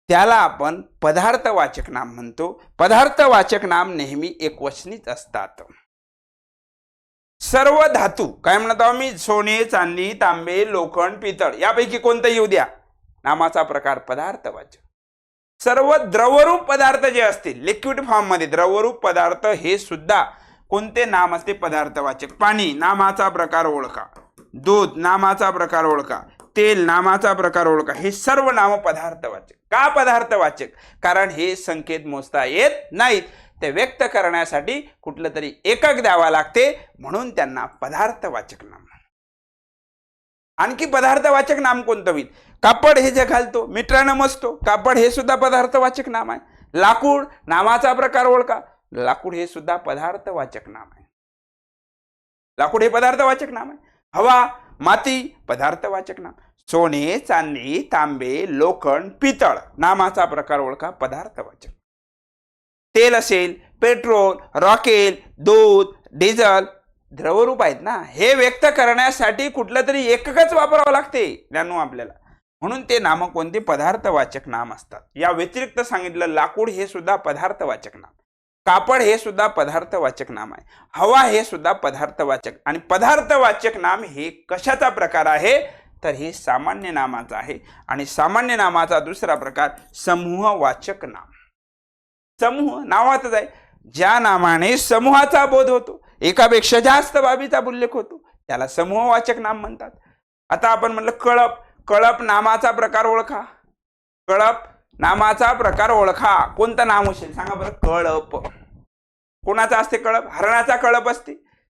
त्याला आपण पदार्थवाचक नाम म्हणतो. पदार्थवाचक नाम नेहमी एकवचनीच असतात. सर्व धातू, काय म्हणत आहो मी? सोने, चांदी, तांबे, लोखंड, पितळ, यापैकी कोणतं येऊ द्या, नामाचा प्रकार पदार्थवाचक. सर्व द्रवरूप पदार्थ जे असतील लिक्विड फॉर्म मध्ये, द्रवरूप पदार्थ हे सुद्धा कोणते नाम असते? पदार्थवाचक. पाणी, नामाचा प्रकार ओळखा. दूध, नामाचा प्रकार ओळखा. तेल, नामाचा प्रकार ओळखा. हे सर्व नाम पदार्थवाचक. का पदार्थवाचक? कारण हे संख्येत मोजता येत नाहीत, ते व्यक्त करण्यासाठी कुठलं तरी एकक द्यावा लागते, म्हणून त्यांना पदार्थवाचक नाम. आणखी पदार्थवाचक नाम कोणतं होईल? कापड, हे जे घालतो, मिठानं मोजतो, कापड हे सुद्धा पदार्थवाचक नाम आहे. लाकूड, नामाचा प्रकार ओळखा. लाकूड हे सुद्धा पदार्थवाचक नाम आहे. लाकूड हे पदार्थवाचक नाम आहे. हवा, माती, पदार्थवाचक नाम. सोने, चांदी, तांबे, लोखंड, पितळ, नामाचा प्रकार ओळखा, पदार्थवाचक. तेल असेल, पेट्रोल, रॉकेल, दूध, डिझेल, द्रवरूप आहेत ना, हे व्यक्त करण्यासाठी कुठलं तरी एककच वापरावं लागते ज्ञानू आपल्याला, म्हणून ते नाम कोणते? पदार्थवाचक नाम असतात. या व्यतिरिक्त सांगितलं, लाकूड हे सुद्धा पदार्थवाचक नाम, कापड हे सुद्धा पदार्थवाचक नाम आहे, हवा हे सुद्धा पदार्थवाचक. आणि पदार्थवाचक नाम हे कशाचा प्रकार आहे? तर हे सामान्य नामाचा आहे. आणि सामान्य नामाचा दुसरा प्रकार समूहवाचक नाम. समूह नावातच आहे, ज्या नामाने समूहाचा बोध होतो, एकापेक्षा जास्त बाबीचा उल्लेख होतो, त्याला समूहवाचक नाम म्हणतात. आता आपण म्हणलं कळप, कळप नामाचा प्रकार ओळखा. कळप नामाचा प्रकार ओळखा. कोणतं नाम असेल सांगा बरं? कळप. कोणाचा असते कळप? हरणाचा कळप असते.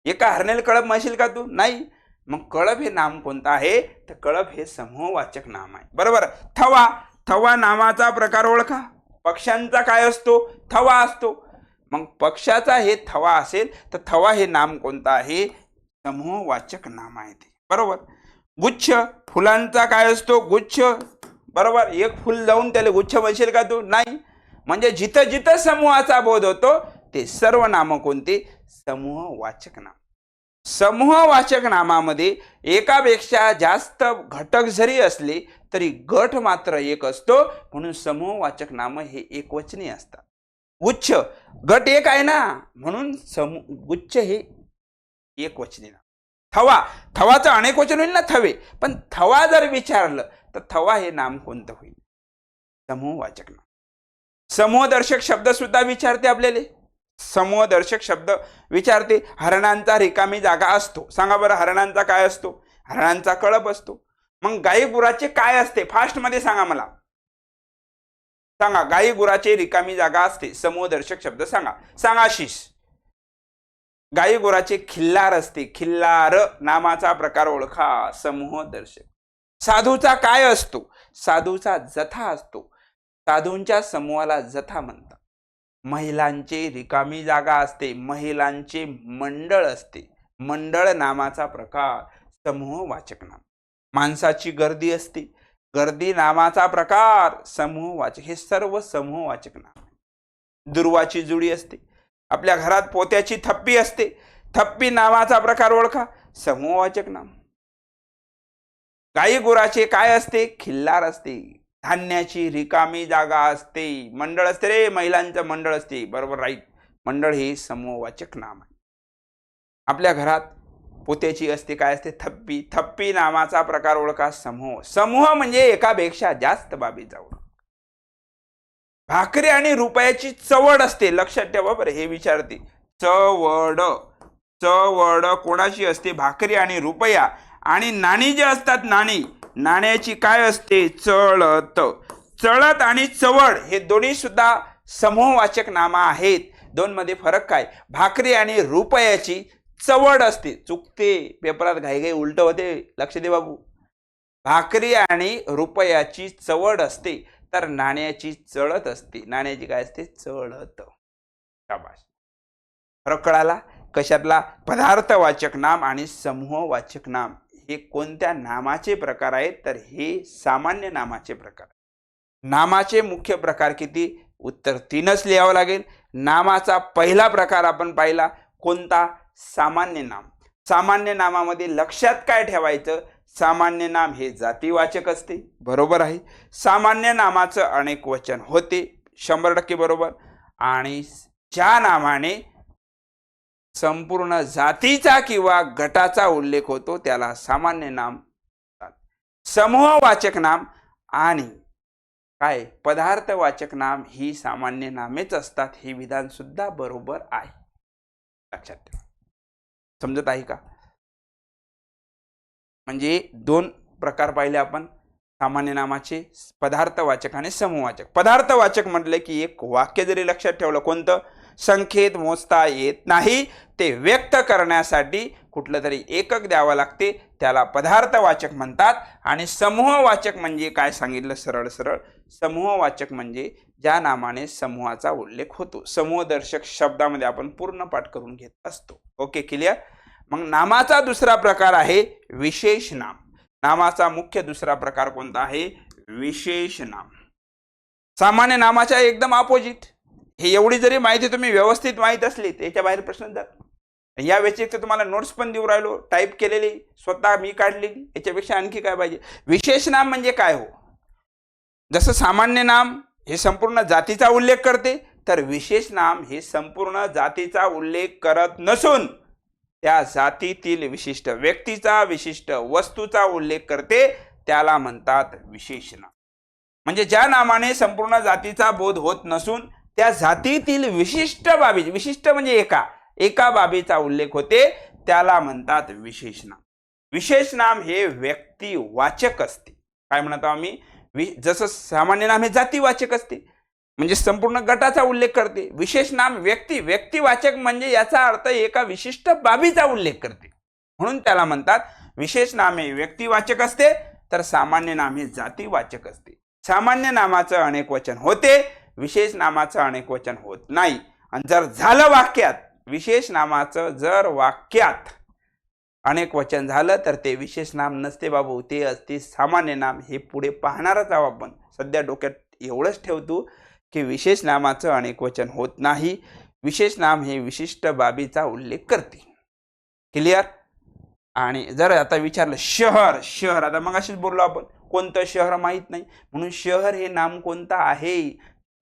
एका हरणेल कळप म्हणशील का तू? नाही. मग कळप हे नाम कोणतं आहे? तर कळप हे समूहवाचक नाम आहे, बरोबर. थवा, थवा नामाचा प्रकार ओळखा. पक्ष्यांचा काय असतो? थवा असतो. मग पक्षाचा हे थवा असेल तर थवा हे नाम कोणतं आहे? समूहवाचक नाम आहे ते, बरोबर. गुच्छ, फुलांचा काय असतो? गुच्छ, बरोबर. एक फुल जाऊन त्याला गुच्छ म्हणशील का तू? नाही. म्हणजे जिथं जिथं समूहाचा बोध होतो ते सर्व नाम कोणते? समूहवाचक नाम. समूहवाचक नामामध्ये एकापेक्षा जास्त घटक जरी असले तरी गट मात्र एक असतो, म्हणून समूहवाचक नाम हे एकवचनी असतात. गुच्छ, गट एक आहे ना, म्हणून गुच्छ हे एकवचनी नाम. थवा, थवाचं अनेक वचन होईल ना, थवे, पण थवा जर विचारलं तर थवा हे नाम कोणतं होईल? समूहवाचक नाम. समूहदर्शक शब्द सुद्धा विचारते आपल्याला. समूहदर्शक शब्द विचारते. हरणांचा रिकामी जागा असतो. सांगा बरं, हरणांचा काय असतो? हरणांचा कळप असतो. मग गाई गुराचे काय असते? फास्ट मध्ये सांगा मला, सांगा. गाई गुराचे रिकामी जागा असते. समूहदर्शक शब्द सांगा. सांगा शिष. गाई गुराचे खिल्लार असते. खिल्लार नामाचा प्रकार ओळखा. समूहदर्शक. साधूचा काय असतो? साधूचा जथा असतो. साधूंच्या समूहाला जथा म्हणतात. महिलांचे रिकामी जागा असते. महिलांचे मंडळ असते. मंडळ नामाचा प्रकार समूहवाचक नाम. माणसाची गर्दी असते. गर्दी नामाचा प्रकार समूहवाचक. हे सर्व समूहवाचक नाम. दुर्वाची जुडी असते. आपल्या घरात पोत्याची थप्पी असते. थप्पी नामाचा प्रकार ओळखा. समूहवाचक नाम. गाई गुराचे काय असते? खिल्लार असते. धान्याची रिकामी जागा असते. मंडळ असते रे, महिलांचं मंडळ असते, बरोबर राईट. मंडळ हे समूहवाचक नाम आहे. आपल्या घरात पोत्याची असते, काय असते, थप्पी. थप्पी नामाचा प्रकार ओळखा. समूह. समूह म्हणजे एकापेक्षा जास्त बाबीचा ओळख. भाकरी आणि रुपयाची चवड असते, लक्षात ठेवा बरं, हे विचारते. चवड. चवड कोणाची असते? भाकरी आणि रुपया. आणि नाणी जे असतात, नाणी, नाण्याची काय असते? चळत. चळत आणि चवड हे दोन्ही सुद्धा समूहवाचक नाम आहेत. दोन मध्ये फरक काय? भाकरी आणि रुपयाची चवड असते. चुकते, पेपरात घाई उलट होते, लक्ष दे बाबू. भाकरी आणि रुपयाची चवड असते, तर नाण्याची चळत असते. नाण्याची काय असते? चळत. शाबास. फरक कळाला? कशातला? पदार्थवाचक नाम आणि समूहवाचक नाम हे कोणत्या नामाचे प्रकार आहेत? तर हे सामान्य नामाचे प्रकार. नामाचे मुख्य प्रकार किती? उत्तर 3च लिहावं लागेल. नामाचा पहिला प्रकार आपण पाहिला कोणता? सामान्य नाम. सामान्य नामामध्ये लक्षात काय ठेवायचं? सामान्य नाम हे जातीवाचक असते, बरोबर आहे. सामान्य नामाचं अनेक वचन होते, 100% बरोबर. आणि ज्या नामाने संपूर्ण जातीचा किंवा गटाचा उल्लेख होतो त्याला सामान्य नाम. समूहवाचक नाम आणि काय पदार्थवाचक नाम ही सामान्य नामेच असतात. हे विधान सुद्धा बरोबर आहे, लक्षात ठेवा. समजत आहे का? म्हणजे दोन प्रकार पाहिले आपण सामान्य नामाचे, पदार्थवाचक आणि समूहवाचक. पदार्थवाचक म्हटले की एक वाक्य जरी लक्षात ठेवलं, कोणतं? संख्येत मोजता येत नाही, ते व्यक्त करण्यासाठी कुठलं तरी एकक द्यावं लागते, त्याला पदार्थवाचक म्हणतात. आणि समूहवाचक म्हणजे काय सांगितलं सरळ सरळ? समूहवाचक म्हणजे ज्या नामाने समूहाचा उल्लेख होतो. समूहदर्शक शब्दामध्ये आपण पूर्ण पाठ करून घेत असतो. Okay, clear? मग नामाचा दुसरा प्रकार आहे विशेष नाम. नामाचा मुख्य दुसरा प्रकार कोणता आहे? विशेष नाम. सामान्य नामाच्या एकदम अपोजिट. हे एवढी जरी माहिती तुम्ही व्यवस्थित माहित असली तर याच्या बाहेर प्रश्न जात. या व्यतिरिक्त तुम्हाला नोट्स पण देऊ राहिलो, टाईप केलेली, स्वतः मी काढलेली, याच्यापेक्षा आणखी काय पाहिजे? विशेष नाम म्हणजे काय हो? जसं सामान्य नाम हे संपूर्ण जातीचा उल्लेख करते, तर विशेष नाम हे संपूर्ण जातीचा उल्लेख करत नसून त्या जातीतील विशिष्ट व्यक्तीचा, विशिष्ट वस्तूचा उल्लेख करते, त्याला म्हणतात विशेष नाम. म्हणजे ज्या नामाने संपूर्ण जातीचा बोध होत नसून त्या जातीतील विशिष्ट बाबी, विशिष्ट म्हणजे एका बाबीचा उल्लेख होते, त्याला म्हणतात विशेष नाम. विशेष नाम हे व्यक्तिवाचक असते. काय म्हणतो आम्ही? जसं सामान्य नाम हे जातीवाचक असते, म्हणजे संपूर्ण गटाचा उल्लेख करते. विशेष नाम व्यक्तिवाचक म्हणजे याचा अर्थ एका विशिष्ट बाबीचा उल्लेख करते, म्हणून त्याला म्हणतात विशेष नाम हे व्यक्तिवाचक असते, तर सामान्य नाम हे जातीवाचक असते. सामान्य नामाचं अनेक वचन होते, विशेष नामाचं अनेक वचन होत नाही. आणि जर झालं वाक्यात, विशेष नामाचं जर वाक्यात अनेक वचन झालं तर ते विशेष नाम नसते बाबू, ते असते सामान्य नाम. हे पुढे पाहणारच आहोत आपण. सध्या डोक्यात एवढंच ठेवतो की विशेष नामाचं अनेक वचन होत नाही. विशेष नाम हे विशिष्ट बाबीचा उल्लेख करते. क्लिअर? आणि जर आता विचारलं शहर, आता मग अशीच बोललो आपण, कोणतं शहर माहित नाही, म्हणून शहर हे नाम कोणतं आहे?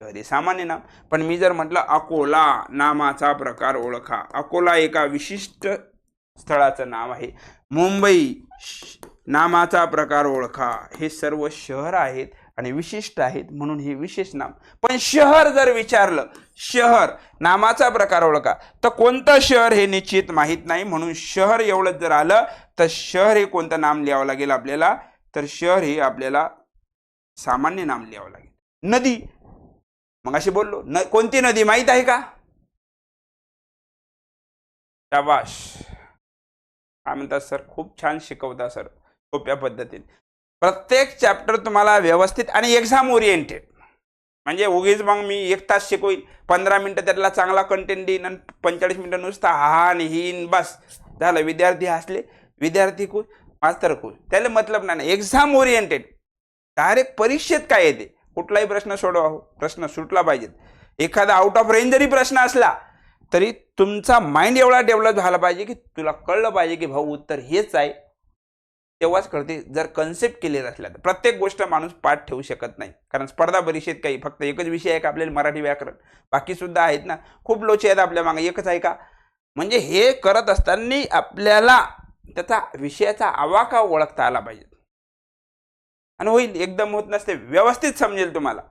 शहर हे सामान्य नाम. पण मी जर म्हटलं अकोला, नामाचा प्रकार ओळखा. अकोला एका विशिष्ट स्थळाचं नाव आहे. मुंबई, नामाचा प्रकार ओळखा. हे सर्व शहर आहेत आणि विशिष्ट आहेत, म्हणून हे विशेष नाम. पण शहर जर विचारलं, शहर नामाचा प्रकार ओळखा, तर कोणतं शहर हे निश्चित माहित नाही, म्हणून शहर एवढंच जर आलं तर शहर हे कोणतं नाम लिहावं लागेल आपल्याला? तर शहर हे आपल्याला सामान्य नाम लिहावं लागेल. नदी, मग अशी बोललो, कोणती नदी माहित आहे का? शाबाश. काय म्हणतात सर? खूप छान शिकवता सर, सोप्या पद्धतीने. प्रत्येक चॅप्टर तुम्हाला व्यवस्थित आणि एक्झाम ओरिएंटेड, म्हणजे उगीच मग मी 1 तास शिकवीन, 15 मिनिटं त्याला चांगला कंटेंट देईन आणि 45 मिनिटं नुसता हा आणि ही बस झालं. विद्यार्थी हसले, विद्यार्थी खुश, मास्तर खुश, त्याला मतलब नाही. एक्झाम ओरिएंटेड, डायरेक्ट परीक्षेत काय येते, कुठलाही प्रश्न सोडवा, प्रश्न सुटला पाहिजेत. एखादा आउट ऑफ रेंज जरी प्रश्न असला तरी तुमचा माइंड एवढा डेव्हलप झाला पाहिजे की तुला कळलं पाहिजे की भाऊ उत्तर हेच आहे, तेव्हाच कळते. जर कन्सेप्ट क्लिअर असला तर प्रत्येक गोष्ट माणूस पाठ ठेवू शकत नाही, कारण स्पर्धा परीक्षेत काही फक्त एकच विषय आहे का आपल्याला? मराठी व्याकरण. बाकी सुद्धा आहेत ना, खूप लोचे आहेत आपल्या मागे, एकच आहे का? म्हणजे हे करत असताना आपल्याला त्याचा विषयाचा आवाका ओळखता आला पाहिजे. आणि होईल, एकदम होत नसते, व्यवस्थित समजेल तुम्हाला.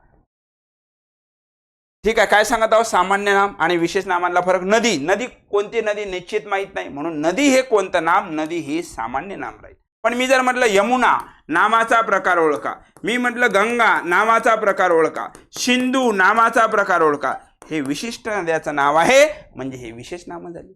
ठीक आहे, काय सांगत आहोत? सामान्य नाम आणि विशेष नामांना फरक. नदी, नदी कोणती नदी निश्चित माहित नाही, म्हणून नदी हे कोणतं नाम? नदी ही सामान्य नाम राहील. पण मी जर म्हटलं यमुना, नामाचा प्रकार ओळखा. मी म्हटलं गंगा, नामाचा प्रकार ओळखा. सिंधू, नामाचा प्रकार ओळखा. हे विशिष्ट नद्याचं नाव आहे, म्हणजे हे विशेष नाम झाली.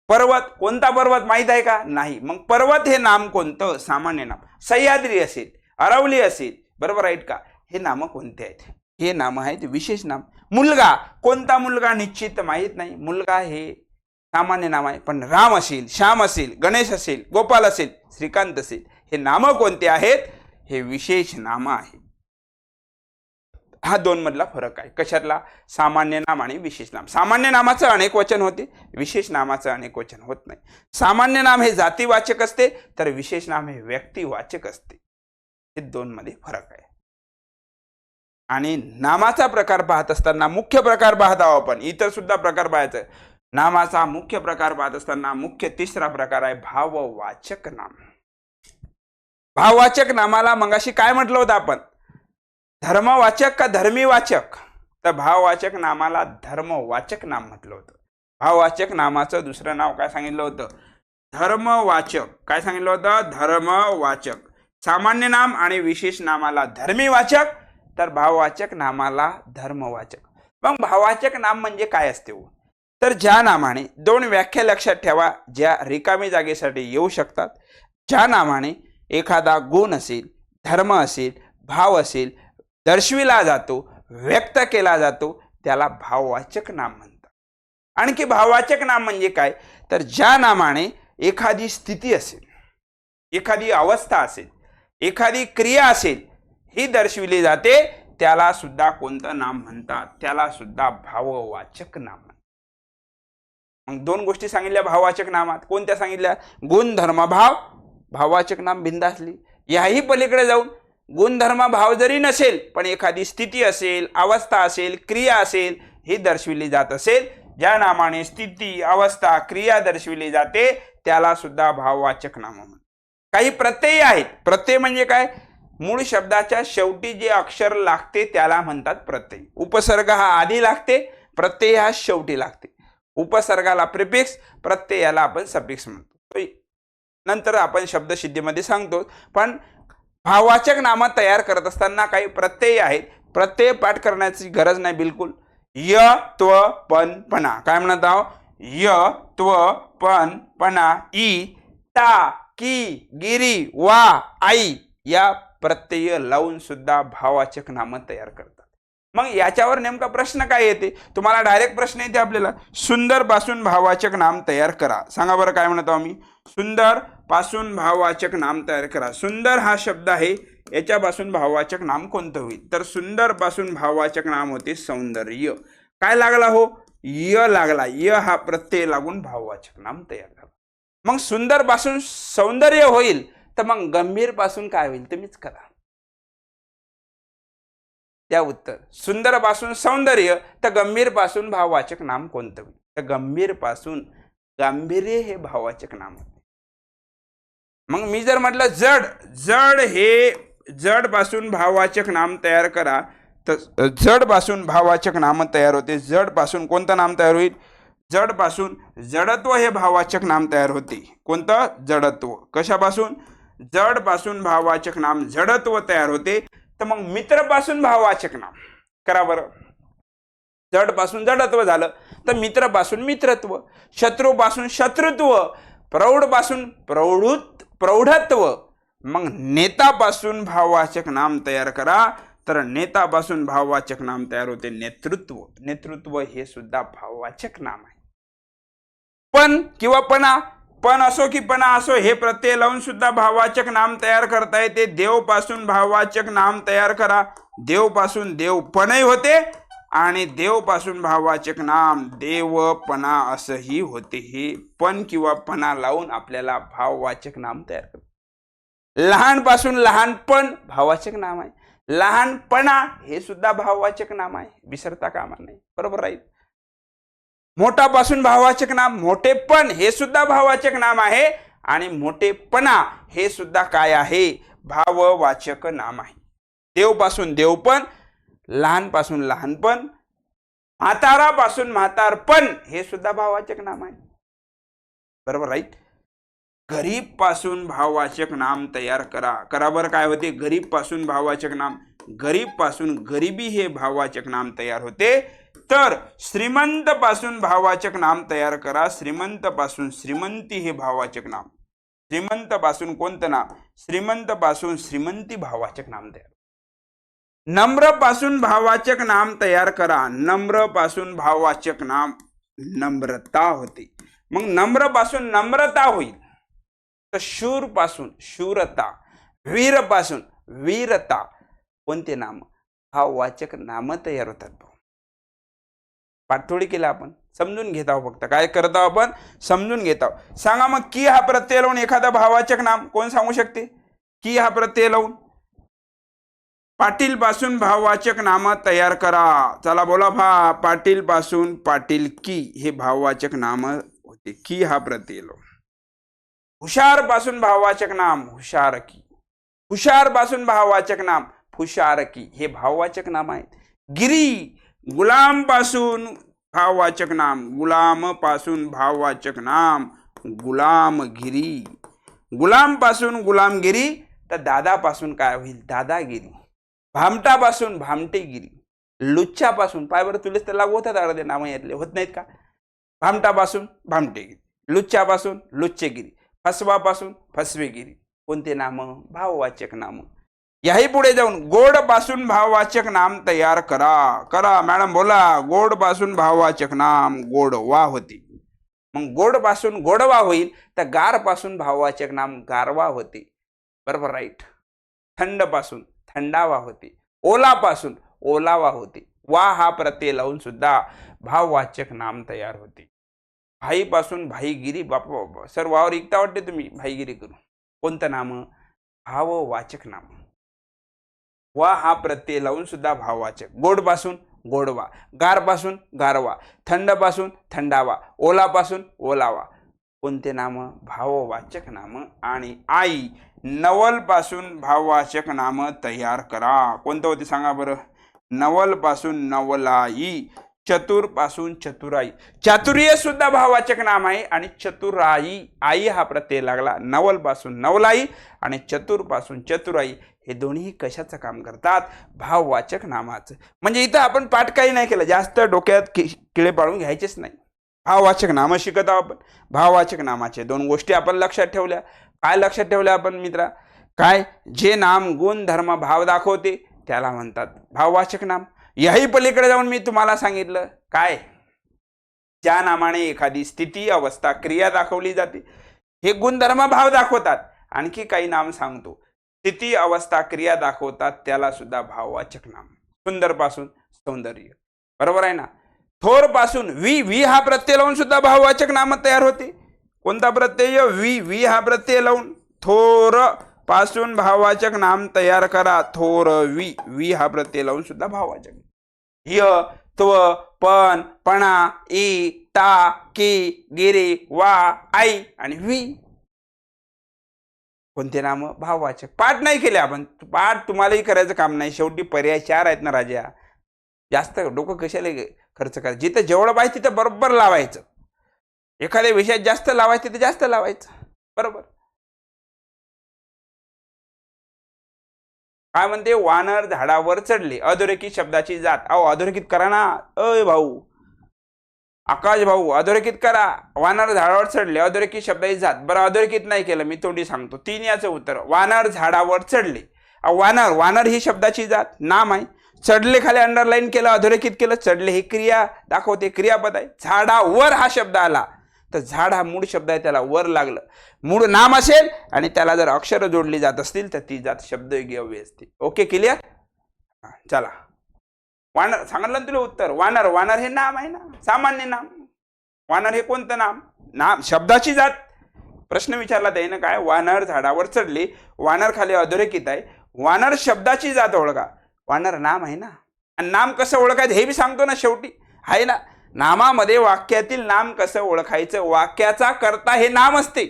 पर्वत, कोणता पर्वत माहित आहे का? नाही. मग पर्वत हे नाम कोणतं? सामान्य नाम. सह्याद्री असेल, अरवली असेल, बरोबर आहेत का? हे नाम कोणते आहेत? हे नाम आहेत विशेष नाम. मुलगा, कोणता मुलगा निश्चित माहित नाही, मुलगा हे सामान्य नाम आहे. पण राम असेल, श्याम असेल, गणेश असेल, गोपाल असेल, श्रीकांत असेल, हे नाम कोणते आहेत? हे विशेष नाम आहे. हा दोन मधला फरक आहे. कशातला? सामान्य नाम आणि विशेष नाम. सामान्य नामाचं अनेक वचन होते, विशेष नामाचं अनेक वचन होत नाही. सामान्य नाम हे जातीवाचक असते, तर विशेष नाम हे व्यक्तिवाचक असते. हे दोन मध्ये फरक आहे. आणि नामाचा प्रकार पाहत असताना मुख्य प्रकार पाहत आहोत आपण, इतर सुद्धा प्रकार पाहायचे. नामाचा मुख्य प्रकार पाहत असताना मुख्य तिसरा प्रकार आहे भाववाचक नाम. भाववाचक नामाला मगाशी काय म्हटलं होतं आपण? धर्मवाचक का धर्मीवाचक? तर भाववाचक नामाला धर्मवाचक नाम म्हटलं होतं. भाववाचक नामाचं दुसरं नाव काय सांगितलं होतं? धर्मवाचक. काय सांगितलं होतं? धर्मवाचक. सामान्य नाम आणि विशेष नामाला धर्मीवाचक, तर भाववाचक नामाला धर्मवाचक. मग भाववाचक नाम म्हणजे काय असते? तर ज्या नामाने दोन व्याख्या लक्षात ठेवा, ज्या रिकामी जागेसाठी येऊ शकतात. ज्या नामाने एखादा गुण असेल, धर्म असेल, भाव असेल, दर्शविला जातो, व्यक्त केला जातो, त्याला भाववाचक नाम म्हणतात. आणखी भाववाचक नाम म्हणजे काय? तर ज्या नामाने एखादी स्थिती असेल, एखादी अवस्था असेल, एखादी क्रिया असेल, ही दर्शविली जाते, त्याला सुद्धा कोणतं नाम म्हणतात? त्याला सुद्धा भाववाचक नाम म्हणतात. मग दोन गोष्टी सांगितल्या भाववाचक नामात. कोणत्या सांगितल्या? गुण, धर्म, भाव. भाववाचक नाम बिनधास्तली. याही पलीकडे जाऊन गुणधर्म भाव जरी नसेल, पण एखादी स्थिती असेल, अवस्था असेल, क्रिया असेल, ही दर्शविली जात असेल, ज्या नामाने स्थिती, अवस्था, क्रिया दर्शविली जाते, त्याला सुद्धा भाववाचक नाम म्हणतात. काही प्रत्यय आहेत. प्रत्यय म्हणजे काय? मूळ शब्दाच्या शेवटी जे अक्षर लागते त्याला म्हणतात प्रत्यय. उपसर्ग हा आधी लागते, प्रत्यय हा शेवटी लागते. उपसर्गाला प्रिफिक्स, प्रत्ययाला आपण सफिक्स म्हणतो. नंतर आपण शब्दसिद्धीमध्ये सांगतो. पण भाववाचक नाम तयार करत असताना काही प्रत्यय आहेत. प्रत्यय पाठ करण्याची गरज नाही बिलकुल. य, त्व, पण, पणा. काय म्हणत आहोत? य, त्व, पण, पणा, ई, ता, की, गिरी, वा, आई या प्रत्यय लावून सुद्धा भाववाचक नाम तयार करतात. मग याच्यावर नेमका प्रश्न काय येते? तुम्हाला डायरेक्ट प्रश्न येते आपल्याला, सुंदर पासून भाववाचक नाम तयार करा. सांगा बरं काय म्हणतो आम्ही? सुंदर पासून भाववाचक नाम तयार करा. सुंदर हा शब्द आहे, याच्यापासून भाववाचक नाम कोणतं होईल? तर सुंदर पासून भाववाचक नाम होते सौंदर्य. काय लागला हो? य लागला. य हा प्रत्यय लागून भाववाचक नाम तयार झाला. मग सुंदर पासून सौंदर्य होईल, तर मग गंभीर पासून काय होईल? तुम्हीच करा त्या उत्तर. सुंदर पासून सौंदर्य, तर गंभीर पासून भाववाचक नाम कोणतं होईल? तर गंभीर पासून गांभीर्य हे भाववाचक नाम होते. मग मी जर म्हटलं जड, जड हे जड पासून भाववाचक नाम तयार करा, तर जड पासून भाववाचक नाम तयार होते. जड पासून कोणतं नाम तयार होईल? जड पासून जडत्व हे भाववाचक नाम तयार होते. कोणतं? जडत्व. कशापासून? जड पासून भाववाचक नाम जडत्व तयार होते. तर मग मित्र पासून भाववाचक नाम करा बरं. जड पासून जडत्व झालं, तर मित्र पासून मित्रत्व. शत्रू पासून शत्रुत्व. प्रौढ पासून प्रौढत्व. मग नेता पासून भाववाचक नाम तयार करा, तर नेता पासून भाववाचक नाम तयार होते नेतृत्व. नेतृत्व हे सुद्धा भाववाचक नाम आहे. पण किंवा पणा, पण असो की पणा असो, हे प्रत्यय लावून सुद्धा भाववाचक नाम तयार करता येते. देव पासून भाववाचक नाम तयार करा. देव पासून देवपणही होते आणि देव पासून भाववाचक नाम देवपणा असंही होते. हे पण किंवा पणा लावून आपल्याला भाववाचक नाम तयार करतो. लहान पासून लहानपण भाववाचक नाम आहे. लहानपणा हे सुद्धा भाववाचक नाम आहे, विसरता कामा नाही. बरोबर राहील. मोठापासून भाववाचक नाम, मोठेपण हे सुद्धा भाववाचक नाम आहे आणि मोठेपणा हे सुद्धा काय आहे, भाववाचक नाम आहे. देवपासून देवपण, लहानपासून लहानपण, म्हातारापासून म्हातारपण हे सुद्धा भाववाचक नाम आहे. बरोबर, राईट. गरीब पासून भाववाचक नाम तयार करा. करा बरं, काय होते, गरीब पासून भाववाचक नाम, गरीब पासून गरिबी हे भाववाचक नाम तयार होते. तर श्रीमंत पासून भाववाचक नाम तयार करा. श्रीमंत पासून श्रीमंती हे भाववाचक नाम. श्रीमंत पासून कोणतं नाम, श्रीमंत पासून श्रीमंती भाववाचक नाम तयार. नम्र पासून भाववाचक नाम तयार करा. नम्र पासून भाववाचक नाम नम्रता होते. मग नम्र पासून नम्रता होईल. तर शूर पासून शूरता, वीर पासून वीरता, कोणते नाम, भाववाचक नाम तयार होतात. पाठथोडी केला आपण, समजून घेत आहोत. फक्त काय करत आहोत आपण, समजून घेत आहोत. सांगा मग, की हा प्रत्यय लावून एखादा भाववाचक नाम कोण सांगू शकते, की हा प्रत्यय लावून. पाटील पासून भाववाचक नाम तयार करा. चला बोला, पाटील पासून पाटील की हे भाववाचक नाम होते. की हा प्रत्यय लावून. हुशार पासून भाववाचक नाम हुशार की. हुशार पासून भाववाचक नाम हुशार की हे भाववाचक नाम आहेत. गिरी, गुलाम पासून भाववाचक नाम, गुलाम पासून भाववाचक नाम गुलामगिरी. गुलाम पासून गुलामगिरी, तर दादा पासून काय होईल, दादागिरी. भामटा पासून भामटेगिरी. लुच्चा पासून, पाय बरं, तुलेच तर लागू होतात अर्धे नाम यातले, होत नाहीत का. भामटा पासून भामटेगिरी, लुच्चा पासून लुच्चेगिरी, फसवा पासून फसवेगिरी, कोणते नाम, भाववाचक नाम. याही पुढे जाऊन गोड पासून भाववाचक नाम तयार करा. करा मॅडम, बोला. गोड पासून भाववाचक नाम गोडवा होते. मग गोड पासून गोडवा होईल, तर गार पासून भाववाचक नाम गारवा होते. बरोबर, राईट. थंड पासून थंडावा होते. ओला पासून ओलावा होते. वा हा प्रत्यय लावून सुद्धा भाववाचक नाम तयार होते. भाई पासून भाईगिरी. बापा बापा, सर वावर ऐकता वाटते तुम्ही, भाईगिरी करून, कोणतं नाम, भाववाचक नाम. वा हा प्रत्यय लावून सुद्धा भाववाचक. गोड पासून गोडवा, गार पासून गारवा, थंड पासून थंडावा, ओला पासून ओलावा, कोणते नाम, भाववाचक नाम. आणि आई, नवल पासून भाववाचक नाम तयार करा. कोणतं होते सांगा बरं, नवल पासून नवलाई. चतुर पासून चतुराई. चातुर्य सुद्धा भाववाचक नाम आहे. आणि चतुराई, आई हा प्रत्यय लागला. नवल पासून नवलाई आणि चतुर पासून चतुराई हे दोन्ही कशाचं काम करतात, भाववाचक नामाचं. म्हणजे इथं आपण पाठ काही नाही केलं, जास्त डोक्यात किळे पाडून घ्यायचेच नाही. भाववाचक नाम शिकत आहोत आपण. भाववाचक नामाचे दोन गोष्टी आपण लक्षात ठेवल्या. काय लक्षात ठेवल्या आपण मित्रा, काय, जे नाम गुण धर्म भाव दाखवते त्याला म्हणतात भाववाचक नाम. याही पलीकडे जाऊन मी तुम्हाला सांगितलं, काय, ज्या नामाने एखादी स्थिती अवस्था क्रिया दाखवली जाते हे गुणधर्म भाव दाखवतात. आणखी काही नाम सांगतो, स्थिती अवस्था क्रिया दाखवतात, त्याला सुद्धा भाववाचक नाम. सुंदर पासून सौंदर्य. बरोबर आहे ना. थोर पासून वी हा प्रत्यय लावून सुद्धा भाववाचक नाम तयार होते. कोणता प्रत्यय, वी हा प्रत्यय लावून. थोर पासून भाववाचक नाम तयार करा. थोर वी हा प्रत्यय लावून सुद्धा भाववाचक. य, त्व, पण, पणा, ई, ता, की, गिरी, वा, आई आणि वी, कोणते नाम, भाववाचक. पाठ नाही केले आपण, पाठ तुम्हालाही करायचं काम नाही. शेवटी पर्याय 4 आहेत ना राजा. जास्त डोकं कशाला खर्च करा. जिथं जेवढं पाहिजे तिथं बरोबर लावायचं. एखाद्या विषयात जास्त लावायचं तिथे जास्त लावायचं. बरोबर. काय म्हणते, वानर झाडावर चढले. अधोरेखित शब्दाची जात. अहो अधोरेखित करा ना, अय भाऊ, आकाश भाऊ, अधोरेखित करा. वानर झाडावर चढले, अधोरेखित शब्दाची जात. बरं, अधोरेखित नाही केलं मी, तोंडी सांगतो. 3 याचं उत्तर. वानर झाडावर चढले. वानर ही शब्दाची जात, नाम आहे. चढले खाली अंडरलाईन केलं, अधोरेखित केलं. चढले ही क्रिया दाखवते, क्रियापद आहे. झाडावर हा शब्द आला तर झाड हा मूळ शब्द आहे, त्याला वर लागलं. मूळ नाम असेल आणि त्याला जर अक्षर जोडली जात असतील तर ती जात शब्दयोगी अव्यय असते. Okay, clear. चला, वानर सांगितलं ना तुला उत्तर. वानर हे नाम आहे ना, सामान्य नाम. वानर हे कोणतं नाम, नाम शब्दाची जात. प्रश्न विचारला त्याने, काय, वानर झाडावर चढले. वानर खाली अधोरेखित आहे. वानर शब्दाची जात ओळखा. वानर नाम आहे ना, आणि नाम कसं ओळखायचं हे बी सांगतो ना शेवटी, आहे ना. नामामध्ये वाक्यातील नाम कसं ओळखायचं, वाक्याचा कर्ता हे नाम असते.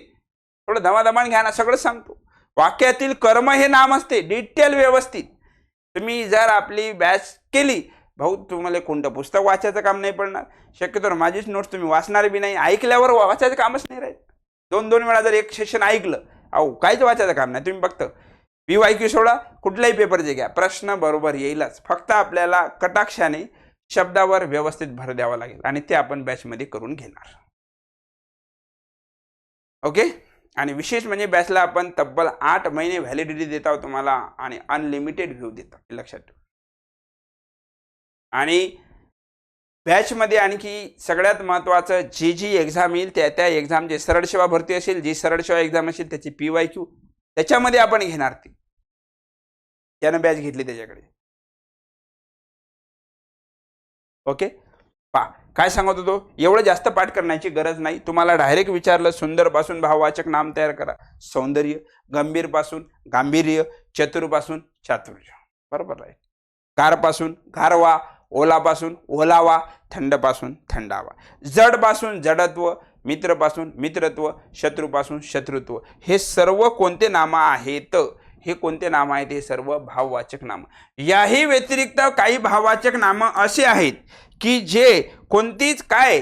थोडं धमाधमान घ्या ना, सगळं सांगतो. वाक्यातील कर्म हे नाम असते, डिटेल व्यवस्थित. तुम्ही जर आपली बॅच केली, भाऊ तुम्हाला कोणतं पुस्तक वाचायचं काम नाही पडणार. शक्यतो माझीच नोट्स तुम्ही वाचणार बी नाही, ऐकल्यावर वाचायचं कामच नाही राहील. 2-2 वेळा जर एक सेशन ऐकलं, अहो काहीच वाचायचं काम नाही. तुम्ही फक्त PYQ सोडा, कुठलाही पेपर जे घ्या, प्रश्न बरोबर येईलच. फक्त आपल्याला कटाक्षाने शब्दावर व्यवस्थित भर द्यावा लागेल आणि ते आपण बॅचमध्ये करून घेणार. ओके. आणि विशेष म्हणजे बॅचला आपण तब्बल 8 महिने व्हॅलिडिटी देत आहोत तुम्हाला आणि अनलिमिटेड व्ह्यू देत आहोत, लक्षात ठेवा. आणि बॅचमध्ये आणखी सगळ्यात महत्त्वाचं, जी एक्झाम येईल त्या एक्झाम, जे सरळ सेवा भरती असेल, जी सरळ सेवा एक्झाम असेल त्याची PYQ त्याच्यामध्ये आपण घेणार. ती त्यानं बॅच घेतली त्याच्याकडे. ओके. काय सांगत होतो, एवढं जास्त पाठ करण्याची गरज नाही. तुम्हाला डायरेक्ट विचारलं, सुंदर पासून भाववाचक नाम तयार करा. सौंदर्य, गंभीर पासून गांभीर्य, चतुर पासून चातुर्य, बरोबर आहे. गार पासून गारवा, ओला पासून ओलावा, थंड पासून थंडावा, जड पासून जडत्व, मित्र पासून मित्रत्व, शत्रू पासून शत्रुत्व. हे सर्व कोणते नाम आहेत? हे कोणते नाम आहेत? हे सर्व भाववाचक नाम. याही व्यतिरिक्त काही भाववाचक नाम असे आहेत की जे कोणतीच काय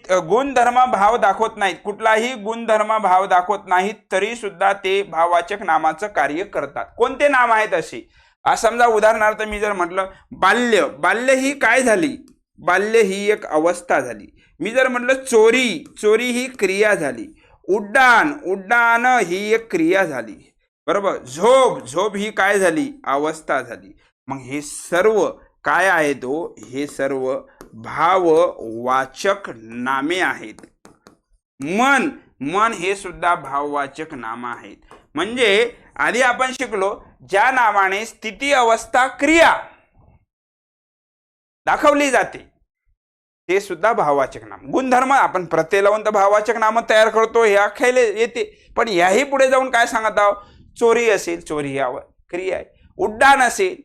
गुणधर्म भाव दाखवत नाहीत, कुठलाही गुणधर्म भाव दाखवत नाहीत, तरी सुद्धा ते भाववाचक नामाचं कार्य करतात. कोणते नाम आहेत असे? समजा उदाहरणार्थ मी जर म्हटलं बाल्य, बाल्य ही काय झाली? बाल्य ही एक अवस्था झाली. मी जर म्हटलं चोरी, चोरी ही क्रिया झाली. उड्डाण, उड्डाण ही एक क्रिया झाली, बरोबर. झोप, झोप ही काय झाली? अवस्था झाली. मग हे सर्व काय आहे? तो हे सर्व भाववाचक नामे आहेत. मन, मन हे सुद्धा भाववाचक नाम आहेत. म्हणजे आधी आपण शिकलो, ज्या नामाने स्थिती, अवस्था, क्रिया दाखवली जाते ते सुद्धा भाववाचक नाम. गुणधर्म आपण प्रत्यय लावून तर भाववाचक नाम तयार करतो, हे अख्याला येते. पण याही पुढे जाऊन काय सांगत आहोत? चोरी असेल, चोरी ही क्रिया आहे. उड्डाण असेल,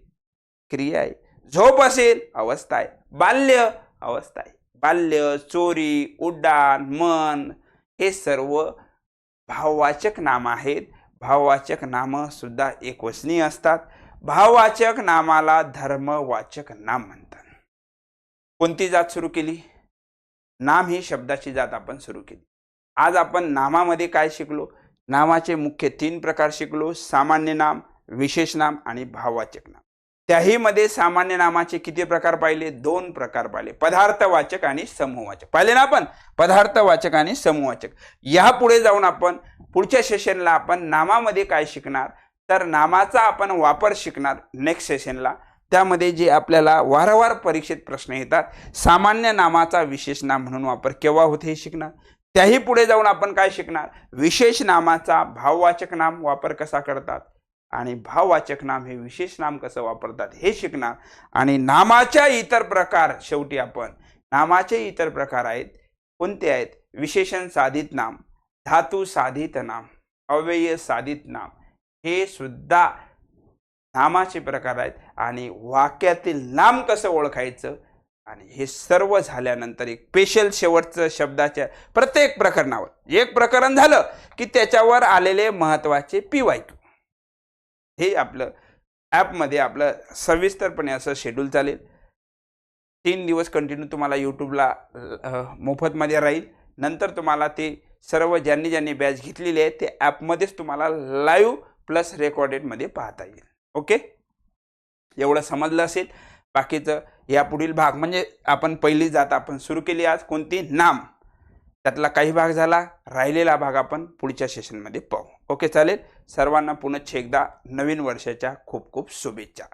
क्रिया आहे. झोप असेल, अवस्था आहे. बाल्य, अवस्था आहे. बाल्य, चोरी, उड्डाण, मन हे सर्व भाववाचक नाम आहेत. भाववाचक नाम सुद्धा एकवचनी असतात. भाववाचक नामाला धर्मवाचक नाम म्हणतात. कोणती जात सुरू केली? नाम ही शब्दाची जात आपण सुरू केली. आज आपण नामामध्ये काय शिकलो? नामाचे मुख्य 3 प्रकार शिकलो, सामान्य नाम, विशेष नाम आणि भाववाचक नाम. त्याही मध्ये सामान्य नामाचे किती प्रकार पाहिले? 2 प्रकार पाहिले, पदार्थवाचक आणि समूहवाचक. पाहिले ना आपण? पदार्थवाचक आणि समूहवाचक. यापुढे जाऊन आपण पुढच्या सेशनला आपण नामामध्ये काय शिकणार, तर नामाचा आपण वापर शिकणार नेक्स्ट सेशनला. त्यामध्ये जे आपल्याला वारंवार परीक्षेत प्रश्न येतात, सामान्य नामाचा विशेष नाम म्हणून वापर केव्हा होते हे शिकणार. त्याही पुढे जाऊन आपण काय शिकणार? विशेष नामाचा भाववाचक नाम वापर कसा करतात आणि भाववाचक नाम हे विशेष नाम कसं वापरतात हे शिकणार. आणि नामाच्या इतर प्रकार, शेवटी आपण नामाचे इतर प्रकार आहेत. कोणते आहेत? विशेषण साधित नाम, धातू साधित नाम, अव्यय साधित नाम, हे सुद्धा नामाचे प्रकार आहेत. आणि वाक्यातील नाम कसं ओळखायचं, आणि हे सर्व झाल्यानंतर एक स्पेशल शेवटचं शब्दाच्या प्रत्येक प्रकरणावर एक प्रकरण झालं की त्याच्यावर आलेले महत्त्वाचे PYQ. हे आपलं ॲपमध्ये आपलं सविस्तरपणे असं शेड्यूल चालेल. 3 दिवस कंटिन्यू तुम्हाला यूट्यूबला मोफतमध्ये राहील. नंतर तुम्हाला ते सर्व ज्यांनी बॅच घेतलेली आहे ते ॲपमध्येच तुम्हाला लाईव्ह प्लस रेकॉर्डेडमध्ये पाहता येईल. ओके, एवढं समजलं असेल. बाकीचं या पुढील भाग म्हणजे आपण पहिली जात आपण सुरू केली आज, कोणती? नाम. त्यातला काही भाग झाला, राहिलेला भाग आपण पुढच्या सेशनमध्ये पाहू. ओके, चालेल. सर्वांना पुन्हा एकदा नवीन वर्षाच्या खूप खूप शुभेच्छा.